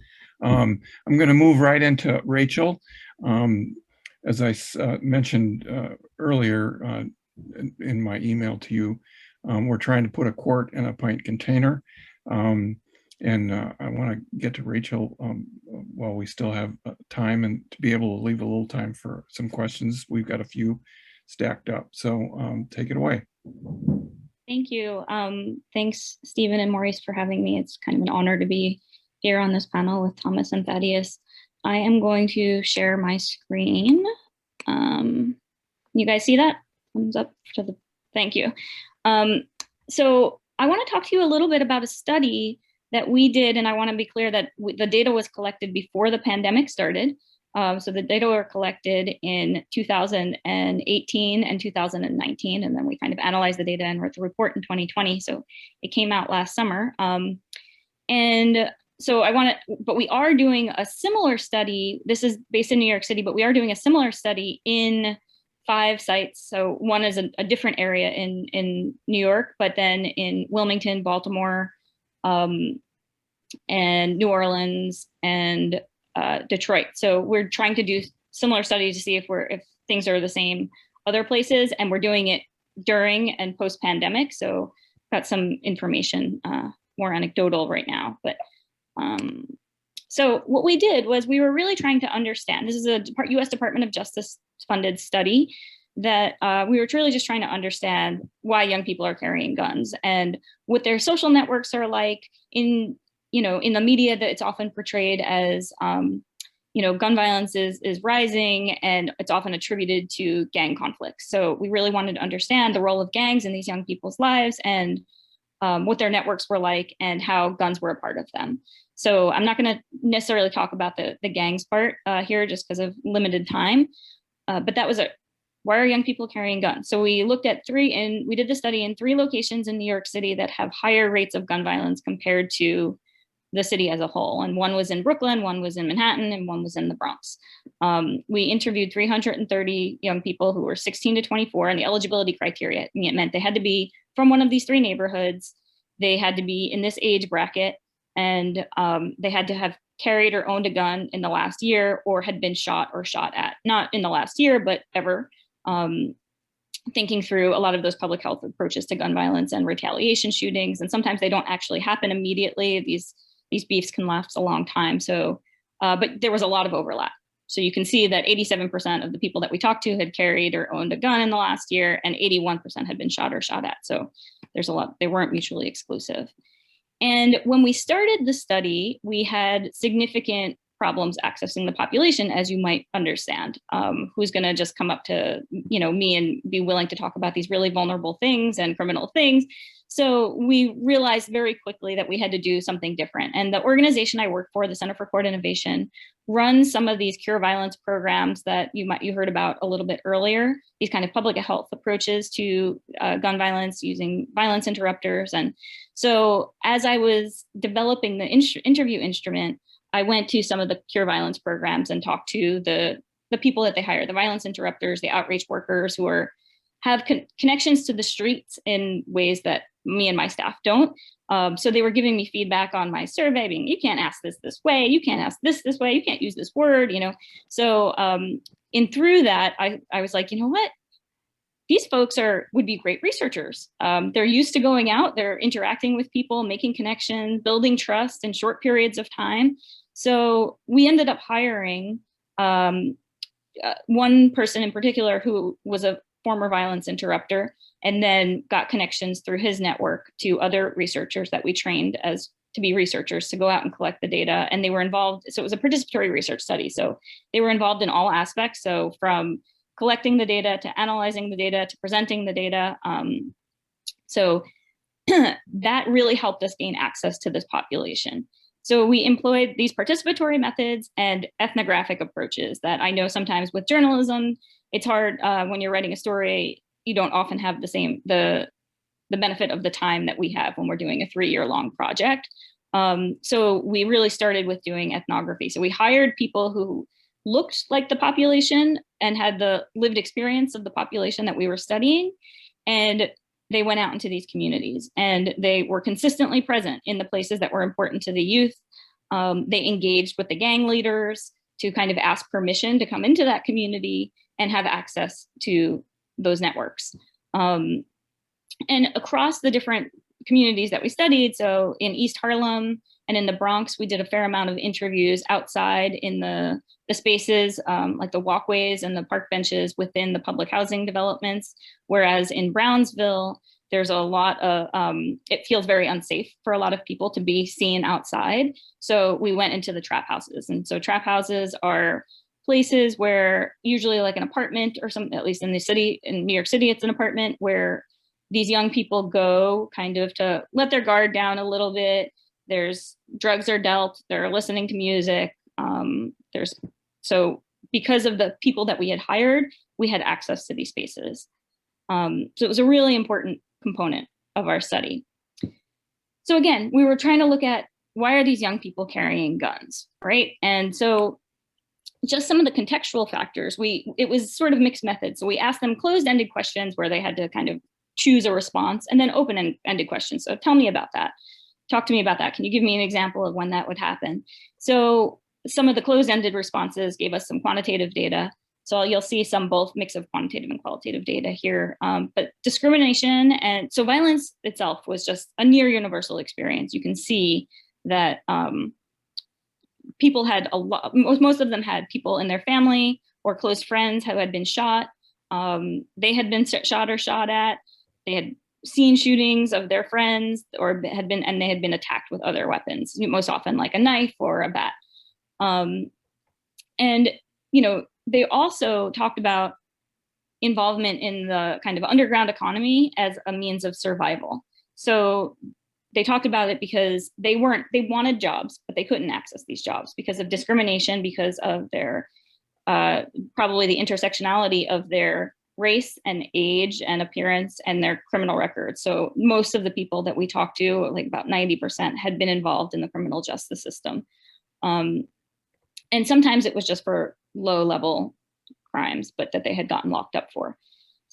I'm going to move right into Rachel. As I mentioned earlier in my email to you, we're trying to put a quart in a pint container. And I want to get to Rachel while we still have time, and to be able to leave a little time for some questions. We've got a few stacked up. So take it away. Thank you. Thanks, Stephen and Maurice, for having me. It's kind of an honor to be here on this panel with Thomas and Thaddeus. I am going to share my screen. You guys see that? Thumbs up to the, thank you. So I want to talk to you a little bit about a study that we did, and I want to be clear that the data was collected before the pandemic started. So the data were collected in 2018 and 2019, and then we kind of analyzed the data and wrote the report in 2020. So it came out last summer. And so but we are doing a similar study. This is based in New York City, but we are doing a similar study in 5 sites. So one is a different area in New York, but then in Wilmington, Baltimore, and New Orleans and Detroit. So we're trying to do similar studies to see if things are the same other places, and we're doing it during and post pandemic. So got some information, more anecdotal right now, but so what we did was we were really trying to understand, this is a US Department of Justice funded study that we were truly just trying to understand why young people are carrying guns and what their social networks are like. In the media, that it's often portrayed as, gun violence is rising, and it's often attributed to gang conflicts. So we really wanted to understand the role of gangs in these young people's lives and what their networks were like and how guns were a part of them. So I'm not going to necessarily talk about the gangs part here just because of limited time, but that was why are young people carrying guns? So we looked at we did the study in 3 locations in New York City that have higher rates of gun violence compared to the city as a whole. And one was in Brooklyn, one was in Manhattan, and one was in the Bronx. We interviewed 330 young people who were 16 to 24, and the eligibility criteria, it meant they had to be from one of these 3 neighborhoods. They had to be in this age bracket. and they had to have carried or owned a gun in the last year or had been shot or shot at, not in the last year, but ever. Thinking through a lot of those public health approaches to gun violence and retaliation shootings, and sometimes they don't actually happen immediately. These beefs can last a long time. So, but there was a lot of overlap. So you can see that 87% of the people that we talked to had carried or owned a gun in the last year, and 81% had been shot or shot at. So there's a lot, they weren't mutually exclusive. And when we started the study, we had significant problems accessing the population, as you might understand. Who's going to just come up to me and be willing to talk about these really vulnerable things and criminal things? So we realized very quickly that we had to do something different. And the organization I work for, the Center for Court Innovation, runs some of these cure violence programs that you heard about a little bit earlier, these kind of public health approaches to gun violence using violence interrupters. And so as I was developing the interview instrument, I went to some of the cure violence programs and talked to the people that they hire, the violence interrupters, the outreach workers who have connections to the streets in ways that me and my staff don't. So they were giving me feedback on my survey, being, you can't ask this way, you can't ask this way, you can't use this word, So through that, I was like, you know what? These folks would be great researchers. They're used to going out, they're interacting with people, making connections, building trust in short periods of time. So we ended up hiring one person in particular who was a former violence interrupter, and then got connections through his network to other researchers that we trained as to be researchers to go out and collect the data. And they were involved, so it was a participatory research study. So they were involved in all aspects. So from collecting the data to analyzing the data to presenting the data. So that really helped us gain access to this population. So we employed these participatory methods and ethnographic approaches that I know sometimes with journalism, it's hard when you're writing a story, you don't often have the benefit of the time that we have when we're doing a 3-year-long project. So we really started with doing ethnography. So we hired people who looked like the population and had the lived experience of the population that we were studying. And they went out into these communities and they were consistently present in the places that were important to the youth. They engaged with the gang leaders to kind of ask permission to come into that community and have access to those networks. And across the different communities that we studied, so in East Harlem and in the Bronx, we did a fair amount of interviews outside in the spaces, like the walkways and the park benches within the public housing developments. Whereas in Brownsville, there's a lot of, it feels very unsafe for a lot of people to be seen outside. So we went into the trap houses. And so trap houses are places where usually like an apartment or something, at least in the city, in New York City, it's an apartment where these young people go kind of to let their guard down a little bit. There's drugs are dealt, they're listening to music. So because of the people that we had hired, we had access to these spaces. So it was a really important component of our study. So again, we were trying to look at why are these young people carrying guns, right? And so just some of the contextual factors, it was sort of mixed methods. So we asked them closed-ended questions where they had to kind of choose a response, and then open-ended questions. So tell me about that. Talk to me about that. Can you give me an example of when that would happen? So some of the closed-ended responses gave us some quantitative data. So you'll see some both mix of quantitative and qualitative data here. But discrimination and so violence itself was just a near universal experience. You can see that people had a lot, most of them had people in their family or close friends who had been shot. They had been shot or shot at. They had seen shootings of their friends or they had been attacked with other weapons, most often like a knife or a bat. And, they also talked about involvement in the kind of underground economy as a means of survival. So they talked about it because they wanted jobs, but they couldn't access these jobs because of discrimination, because of their, probably the intersectionality of their race and age and appearance and their criminal records. So most of the people that we talked to, like about 90%, had been involved in the criminal justice system. And sometimes it was just for low level crimes, but that they had gotten locked up for.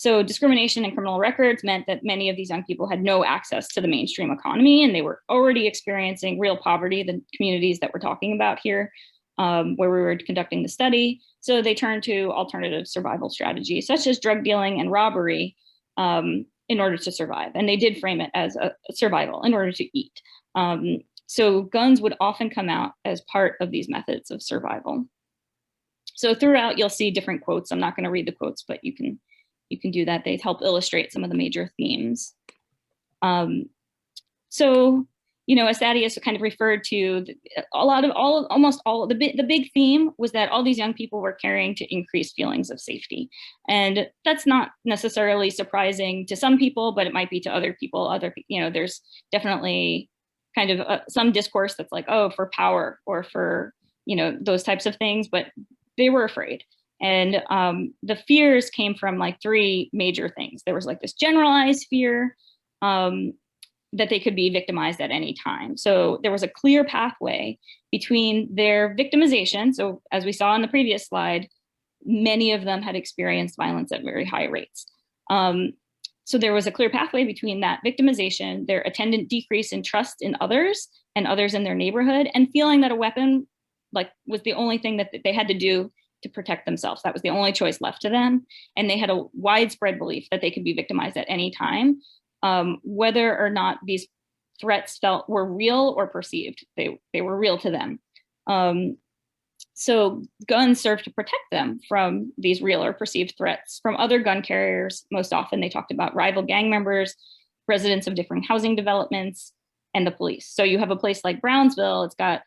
So discrimination in criminal records meant that many of these young people had no access to the mainstream economy, and they were already experiencing real poverty, the communities that we're talking about here, where we were conducting the study. So they turned to alternative survival strategies, such as drug dealing and robbery, in order to survive. And they did frame it as a survival in order to eat. So guns would often come out as part of these methods of survival. So throughout, you'll see different quotes. I'm not going to read the quotes, but you can do that. They help illustrate some of the major themes. So, you know, as Thaddeus kind of referred to, the big theme was that all these young people were caring to increase feelings of safety. And that's not necessarily surprising to some people, but it might be to other people. There's definitely kind of some discourse that's like, oh, for power or for, you know, those types of things, but they were afraid. And the fears came from like three major things. There was like this generalized fear that they could be victimized at any time. So there was a clear pathway between their victimization. So as we saw in the previous slide, many of them had experienced violence at very high rates. So there was a clear pathway between that victimization, their attendant decrease in trust in others and others in their neighborhood, and feeling that a weapon was the only thing that they had to do to protect themselves. That was the only choice left to them. And they had a widespread belief that they could be victimized at any time, whether or not these threats were real or perceived. They were real to them. So guns served to protect them from these real or perceived threats from other gun carriers. Most often they talked about rival gang members, residents of different housing developments, and the police. So you have a place like Brownsville, it's got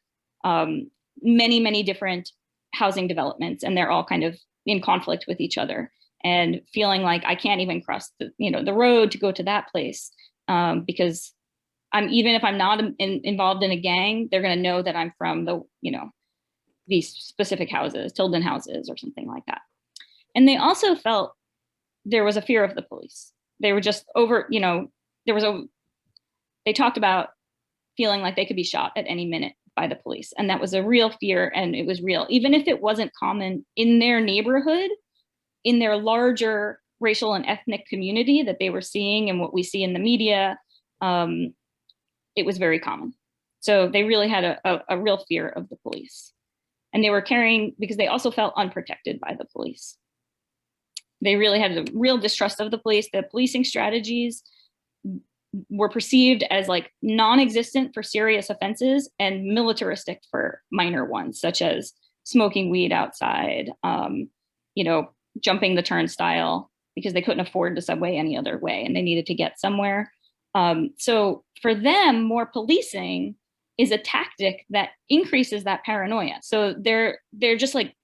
many, many different housing developments, and they're all kind of in conflict with each other and feeling like I can't even cross the road to go to that place because even if I'm not involved in a gang, they're going to know that I'm from these specific houses, Tilden houses or something like that. And they also felt there was a fear of the police. They were just they talked about feeling like they could be shot at any minute by the police. And that was a real fear, and it was real. Even if it wasn't common in their neighborhood, in their larger racial and ethnic community that they were seeing and what we see in the media, it was very common. So they really had a real fear of the police. And they were carrying, because they also felt unprotected by the police. They really had a real distrust of the police. The policing strategies were perceived as like non-existent for serious offenses and militaristic for minor ones, such as smoking weed outside, jumping the turnstile because they couldn't afford the subway any other way and they needed to get somewhere. So for them, more policing is a tactic that increases that paranoia. So they're just like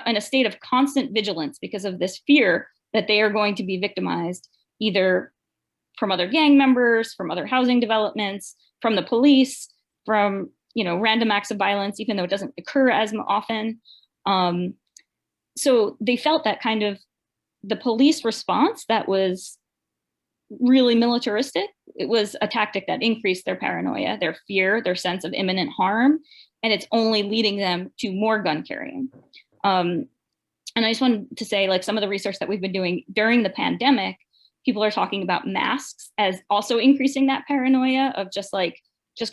in a state of constant vigilance because of this fear that they are going to be victimized either from other gang members, from other housing developments, from the police, from random acts of violence, even though it doesn't occur as often. So they felt that kind of the police response that was really militaristic. It was a tactic that increased their paranoia, their fear, their sense of imminent harm, and it's only leading them to more gun carrying. And I just wanted to say, like, some of the research that we've been doing during the pandemic, people are talking about masks as also increasing that paranoia of just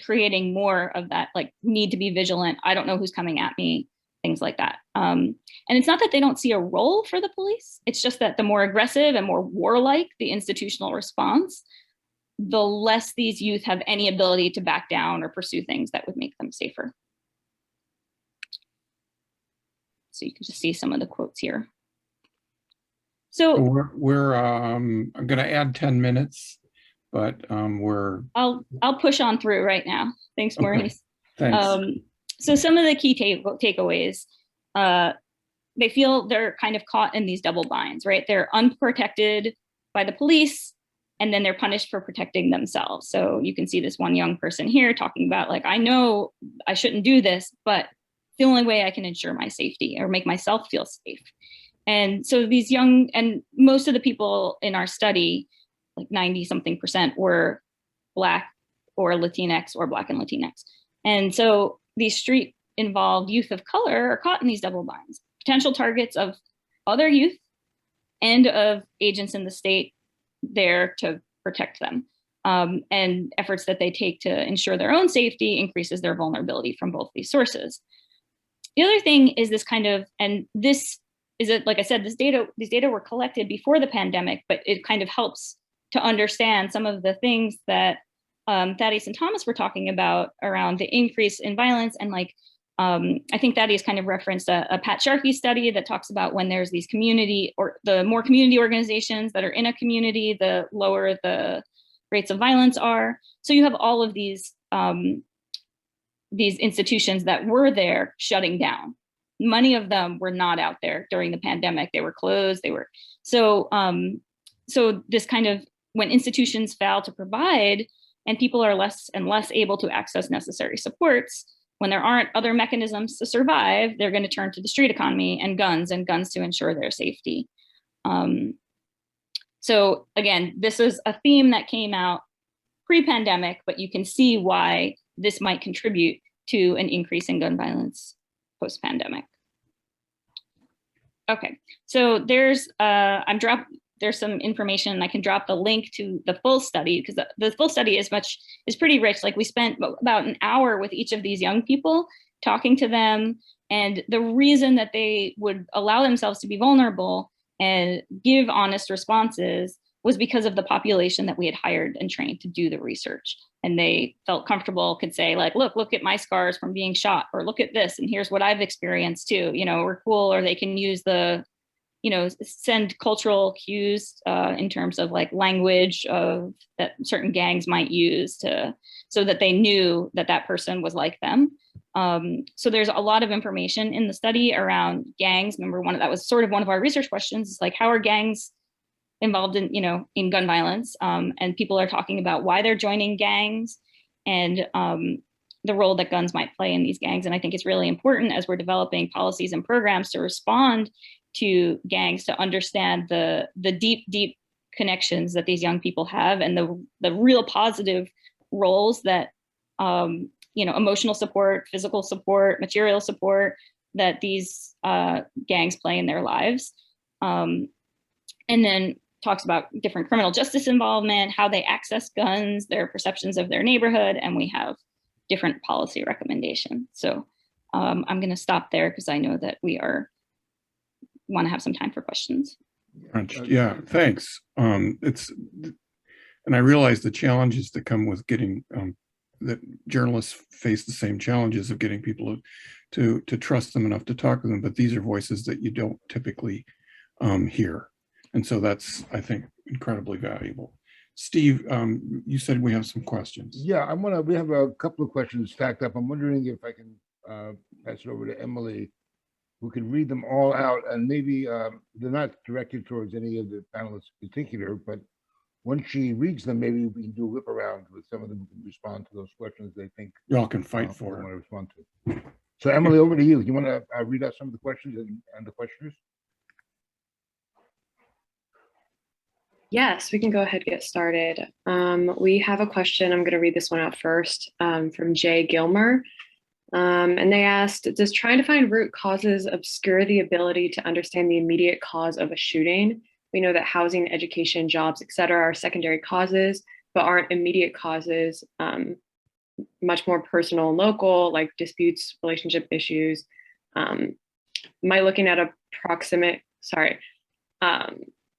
creating more of that, like, need to be vigilant. I don't know who's coming at me, things like that. And it's not that they don't see a role for the police. It's just that the more aggressive and more warlike the institutional response, the less these youth have any ability to back down or pursue things that would make them safer. So you can just see some of the quotes here. So I'm going to add 10 minutes, but I'll push on through right now. Thanks, Maurice. Okay. Thanks. So some of the key takeaways, they feel they're kind of caught in these double binds, right? They're unprotected by the police, and then they're punished for protecting themselves. So you can see this one young person here talking about, like, I know I shouldn't do this, but the only way I can ensure my safety or make myself feel safe. And so these young, and most of the people in our study, like 90-something%, were Black or Latinx or Black and Latinx. And so these street involved youth of color are caught in these double binds, potential targets of other youth and of agents in the state there to protect them. And efforts that they take to ensure their own safety increases their vulnerability from both these sources. The other thing is this kind of, and this is, like I said, these data were collected before the pandemic, but it kind of helps to understand some of the things that Thaddeus and Thomas were talking about around the increase in violence. And like, I think Thaddeus kind of referenced a Pat Sharkey study that talks about when there's these community, or the more community organizations that are in a community, the lower the rates of violence are. So you have all of these institutions that were there shutting down. Many of them were not out there during the pandemic. They were closed. They were, so this kind of, when institutions fail to provide and people are less and less able to access necessary supports, when there aren't other mechanisms to survive, they're going to turn to the street economy and guns to ensure their safety. So again, this is a theme that came out pre-pandemic, but you can see why this might contribute to an increase in gun violence post-pandemic. Okay, so there's some information. I can drop the link to the full study, because the full study is pretty rich. Like, we spent about an hour with each of these young people, talking to them, and the reason that they would allow themselves to be vulnerable and give honest responses was because of the population that we had hired and trained to do the research. And they felt comfortable, could say like, look at my scars from being shot, or look at this, and here's what I've experienced too, or cool, or they can use the, send cultural cues in terms of like language of that certain gangs might use so that they knew that that person was like them. So there's a lot of information in the study around gangs. Remember, that was sort of one of our research questions, is like, how are gangs involved in, in gun violence? And people are talking about why they're joining gangs and the role that guns might play in these gangs. And I think it's really important, as we're developing policies and programs to respond to gangs, to understand the deep connections that these young people have, and the real positive roles that emotional support, physical support, material support that these gangs play in their lives. And then talks about different criminal justice involvement, how they access guns, their perceptions of their neighborhood, and we have different policy recommendations. So I'm going to stop there, because I know that we want to have some time for questions. Yeah, thanks. And I realize the challenges that come with getting that journalists face the same challenges of getting people to trust them enough to talk to them, but these are voices that you don't typically hear. And so that's, I think, incredibly valuable. Steve, you said we have some questions. Yeah, we have a couple of questions stacked up. I'm wondering if I can pass it over to Emily, who can read them all out, and maybe they're not directed towards any of the panelists in particular, but once she reads them, maybe we can do a whip around with some of them who can respond to those questions they think y'all can fight for want to respond to. So Emily, over to you. You want to read out some of the questions and the questioners? Yes, we can go ahead and get started. We have a question. I'm going to read this one out first, from Jay Gilmer. And they asked, does trying to find root causes obscure the ability to understand the immediate cause of a shooting? We know that housing, education, jobs, etc. are secondary causes, but aren't immediate causes, much more personal and local, like disputes, relationship issues. Am I looking at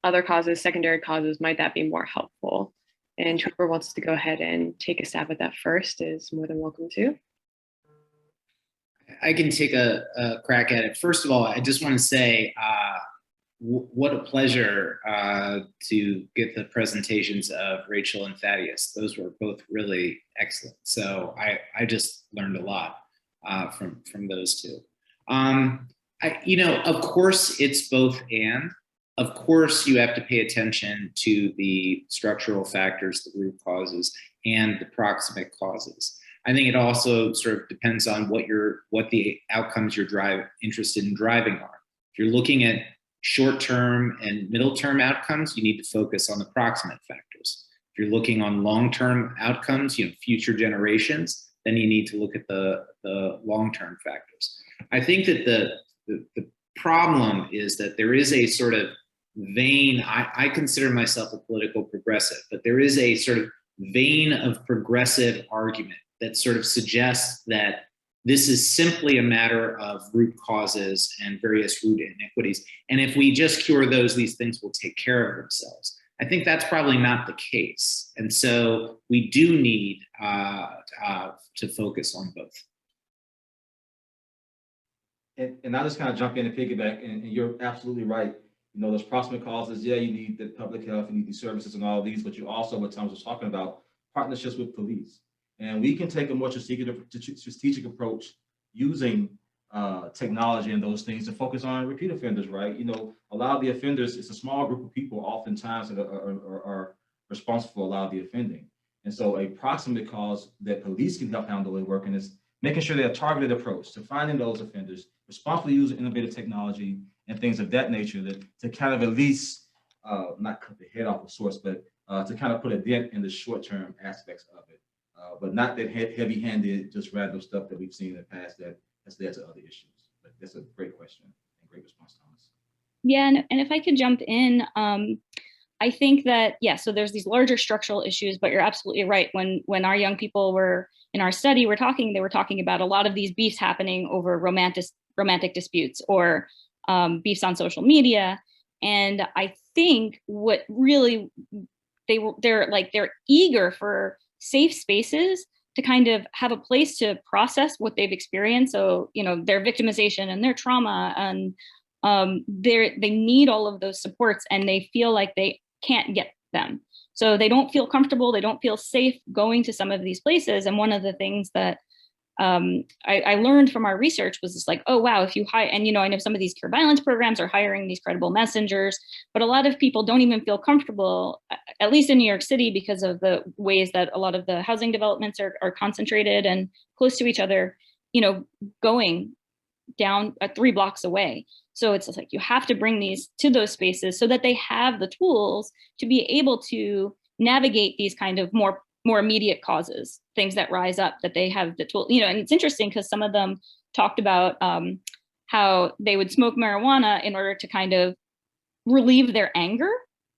other causes, secondary causes, might that be more helpful? And whoever wants to go ahead and take a stab at that first is more than welcome to. I can take a crack at it. First of all, I just want to say what a pleasure to get the presentations of Rachel and Thaddeus. Those were both really excellent. So I just learned a lot from those two. Of course, it's both and. Of course, you have to pay attention to the structural factors, the root causes, and the proximate causes. I think it also sort of depends on what the outcomes you're interested in driving are. If you're looking at short-term and middle-term outcomes, you need to focus on the proximate factors. If you're looking on long-term outcomes, future generations, then you need to look at the long-term factors. I think that the problem is that there is a sort of vein, I consider myself a political progressive, but there is a sort of vein of progressive argument that sort of suggests that this is simply a matter of root causes and various root inequities. And if we just cure those, these things will take care of themselves. I think that's probably not the case. And so we do need to focus on both. And I'll just kind of jump in and piggyback, and you're absolutely right. You know, those proximate causes, yeah, you need the public health, you need these services and all of these, but you also, what Thomas was talking about, partnerships with police. And we can take a more strategic approach using technology and those things to focus on repeat offenders, right? You know, a lot of the offenders, it's a small group of people oftentimes that are responsible for a lot of the offending. And so a proximate cause that police can help handle and working is making sure they're a targeted approach to finding those offenders, responsibly using innovative technology and things of that nature that to kind of at least not cut the head off of source, but to kind of put a dent in the short-term aspects of it. But not that heavy-handed, just random stuff that we've seen in the past that has led to other issues. But that's a great question and great response, Thomas. Yeah, and if I could jump in, I think that, yeah, so there's these larger structural issues, but you're absolutely right. When our young people were in our study, they were talking about a lot of these beefs happening over romantic disputes or beefs on social media. And I think what really they're eager for safe spaces to kind of have a place to process what they've experienced. So, you know, their victimization and their trauma, and they need all of those supports, and they feel like they can't get them. So they don't feel comfortable, they don't feel safe going to some of these places. And one of the things that I learned from our research was just like, oh, wow, if you hire, and, you know, I know some of these cure violence programs are hiring these credible messengers, but a lot of people don't even feel comfortable, at least in New York City, because of the ways that a lot of the housing developments are concentrated and close to each other, you know, going down 3 blocks away. So it's like you have to bring these to those spaces so that they have the tools to be able to navigate these kind of more immediate causes, things that rise up, that they have the tool, you know. And it's interesting because some of them talked about how they would smoke marijuana in order to kind of relieve their anger,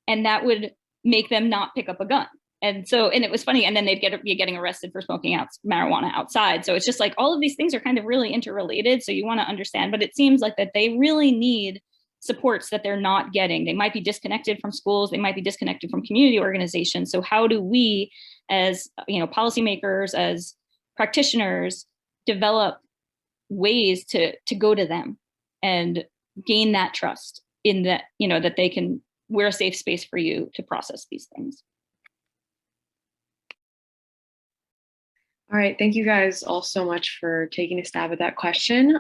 and that would make them not pick up a gun. And so, and it was funny, and then they'd be getting arrested for smoking marijuana outside. So it's just like all of these things are kind of really interrelated. So you want to understand, but it seems like that they really need supports that they're not getting. They might be disconnected from schools, they might be disconnected from community organizations. So how do we, as, you know, policymakers, as practitioners, develop ways to go to them and gain that trust in that, you know, that we're a safe space for you to process these things. All right, thank you guys all so much for taking a stab at that question.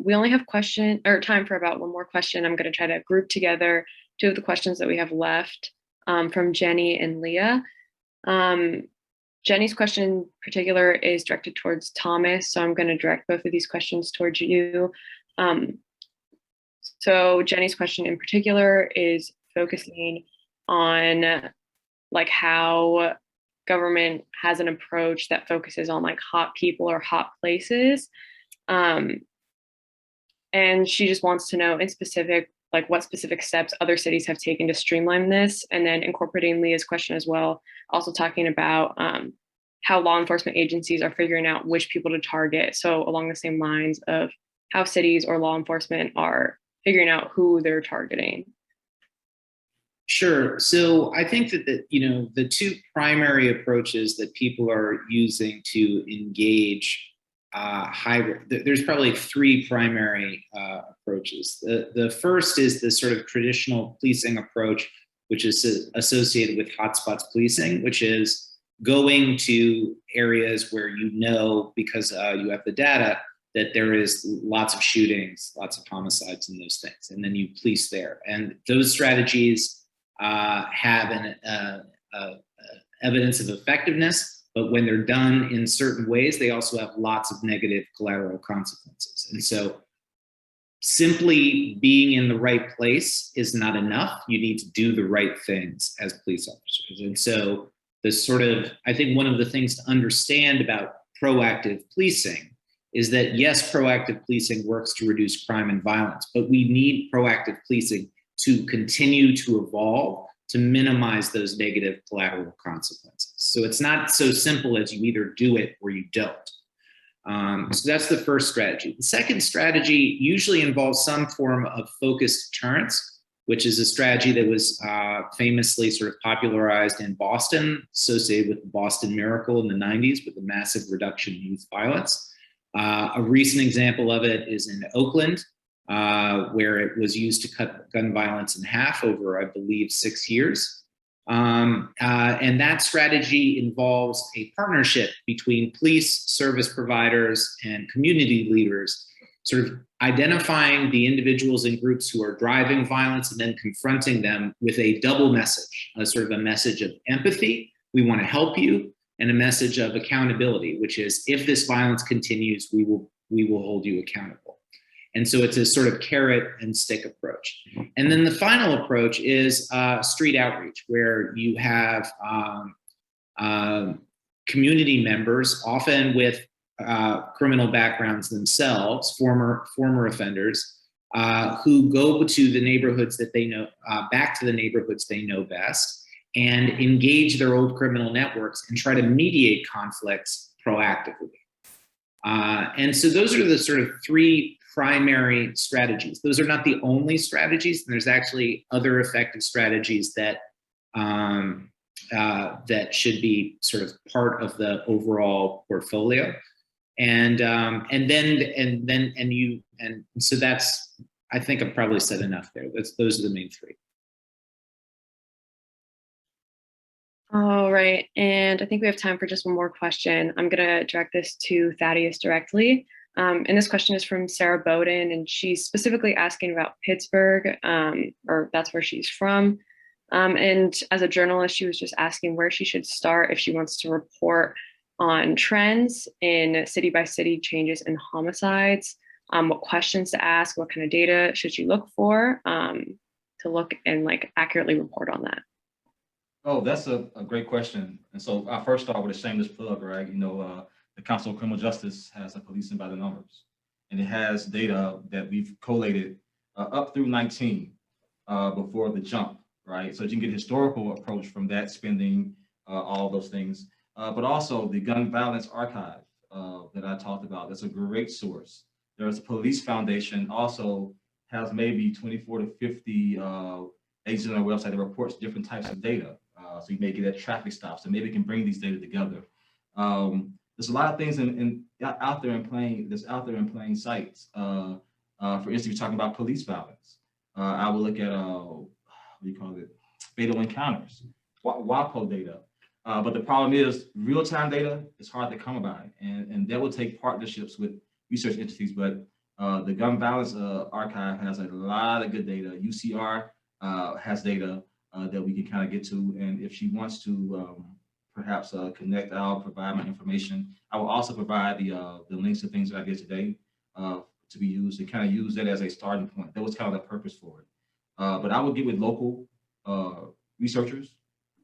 We only have time for about one more question. I'm going to try to group together 2 of the questions that we have left from Jenny and Leah. Jenny's question in particular is directed towards Thomas, so I'm going to direct both of these questions towards you. So Jenny's question in particular is focusing on like how government has an approach that focuses on like hot people or hot places. And she just wants to know in specific, like what specific steps other cities have taken to streamline this, and then incorporating Leah's question as well, also talking about how law enforcement agencies are figuring out which people to target. So along the same lines of how cities or law enforcement are figuring out who they're targeting. Sure. So I think that the 2 primary approaches that people are using to engage there's probably 3 primary approaches. The first is the sort of traditional policing approach, which is associated with hotspots policing, which is going to areas where you know, because you have the data, that there is lots of shootings, lots of homicides and those things, and then you police there. And those strategies have an evidence of effectiveness, but when they're done in certain ways, they also have lots of negative collateral consequences. And so simply being in the right place is not enough. You need to do the right things as police officers. And so I think one of the things to understand about proactive policing is that, yes, proactive policing works to reduce crime and violence, but we need proactive policing to continue to evolve to minimize those negative collateral consequences. So it's not so simple as you either do it or you don't. So that's the first strategy. The second strategy usually involves some form of focused deterrence, which is a strategy that was famously sort of popularized in Boston, associated with the Boston Miracle in the 90s with the massive reduction in youth violence. A recent example of it is in Oakland, where it was used to cut gun violence in half over, I believe, 6 years. And that strategy involves a partnership between police, service providers, and community leaders, sort of identifying the individuals and groups who are driving violence and then confronting them with a double message, a sort of a message of empathy, we want to help you, and a message of accountability, which is if this violence continues, we will hold you accountable. And so it's a sort of carrot and stick approach. And then the final approach is street outreach, where you have community members, often with criminal backgrounds themselves, former offenders, who go to the neighborhoods that they know, back to the neighborhoods they know best, and engage their old criminal networks and try to mediate conflicts proactively. And so those are the sort of three primary strategies. Those are not the only strategies, and there's actually other effective strategies that that should be sort of part of the overall portfolio. And so that's, I think I've probably said enough there. Those are the main three. All right, and I think we have time for just one more question. I'm gonna direct this to Thaddeus directly. And this question is from Sarah Bowden, and she's specifically asking about Pittsburgh, or that's where she's from. And as a journalist, she was just asking where she should start if she wants to report on trends in city by city changes in homicides, what questions to ask, what kind of data should she look for to look and like accurately report on that. Oh, that's a great question. And so I first start with a shameless plug, right? You know, the Council of Criminal Justice has a policing by the numbers, and it has data that we've collated up through 19 before the jump, right? So you can get a historical approach from that, spending all those things, but also the Gun Violence Archive that I talked about. That's a great source. There's a Police Foundation also has maybe 24 to 50 agents on their website that reports different types of data. So you may get at traffic stops, and maybe you can bring these data together. There's a lot of things out there in plain sight. For instance, you're talking about police violence. I will look at what do you call it? Fatal encounters, WAPO data. But the problem is real-time data is hard to come by, and that will take partnerships with research entities. But the Gun Violence Archive has a lot of good data. UCR has data that we can kind of get to, and if she wants to perhaps connect, I'll provide my information. I will also provide the links to things that I did today to be used, and kind of use that as a starting point. That was kind of the purpose for it. But I would get with local researchers,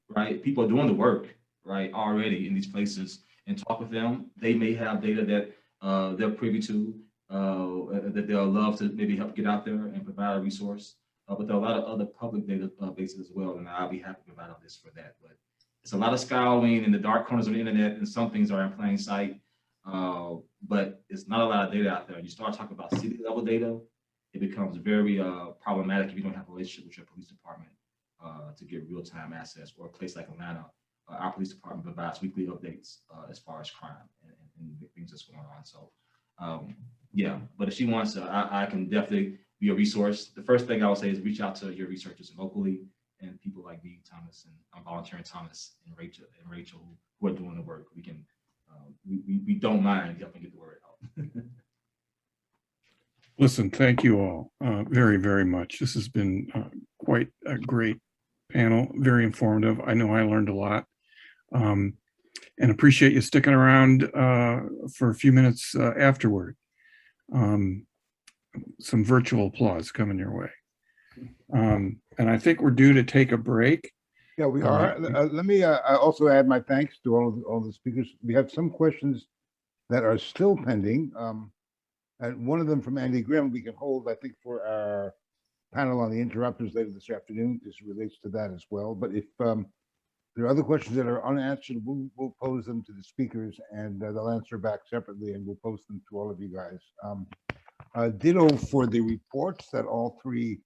right? People are doing the work, right, already in these places, and talk with them. They may have data that they're privy to, that they'll love to maybe help get out there and provide a resource. But there are a lot of other public data bases as well, and I'll be happy to provide all this for that. But it's a lot of scouring in the dark corners of the internet, and some things are in plain sight, but it's not a lot of data out there. You start talking about city level data, it becomes very problematic if you don't have a relationship with your police department to get real-time access. Or a place like Atlanta, our police department provides weekly updates as far as crime and the things that's going on. So yeah, but if she wants to, I can definitely be a resource. The first thing I would say is reach out to your researchers locally, and people like me, Thomas, and I'm volunteering Thomas and Rachel who are doing the work. We can, we don't mind helping get the word out. Listen, thank you all very, very much. This has been quite a great panel, very informative. I know I learned a lot, and appreciate you sticking around for a few minutes afterward. Some virtual applause coming your way. And I think we're due to take a break. Yeah, we are. Let me also add my thanks to all the speakers. We have some questions that are still pending. And one of them from Andy Grimm, we can hold, I think, for our panel on the interrupters later this afternoon. This relates to that as well. But if there are other questions that are unanswered, we'll pose them to the speakers, and they'll answer back separately, and we'll post them to all of you guys. Ditto for the reports that all three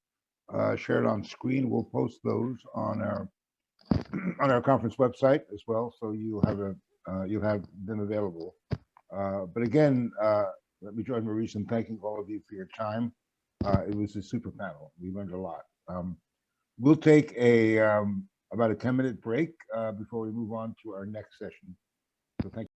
shared on screen. We'll post those on our conference website as well, so you'll have them available. But again, let me join Maurice in thanking all of you for your time. It was a super panel. We learned a lot. We'll take about a 10-minute break before we move on to our next session. So thank you.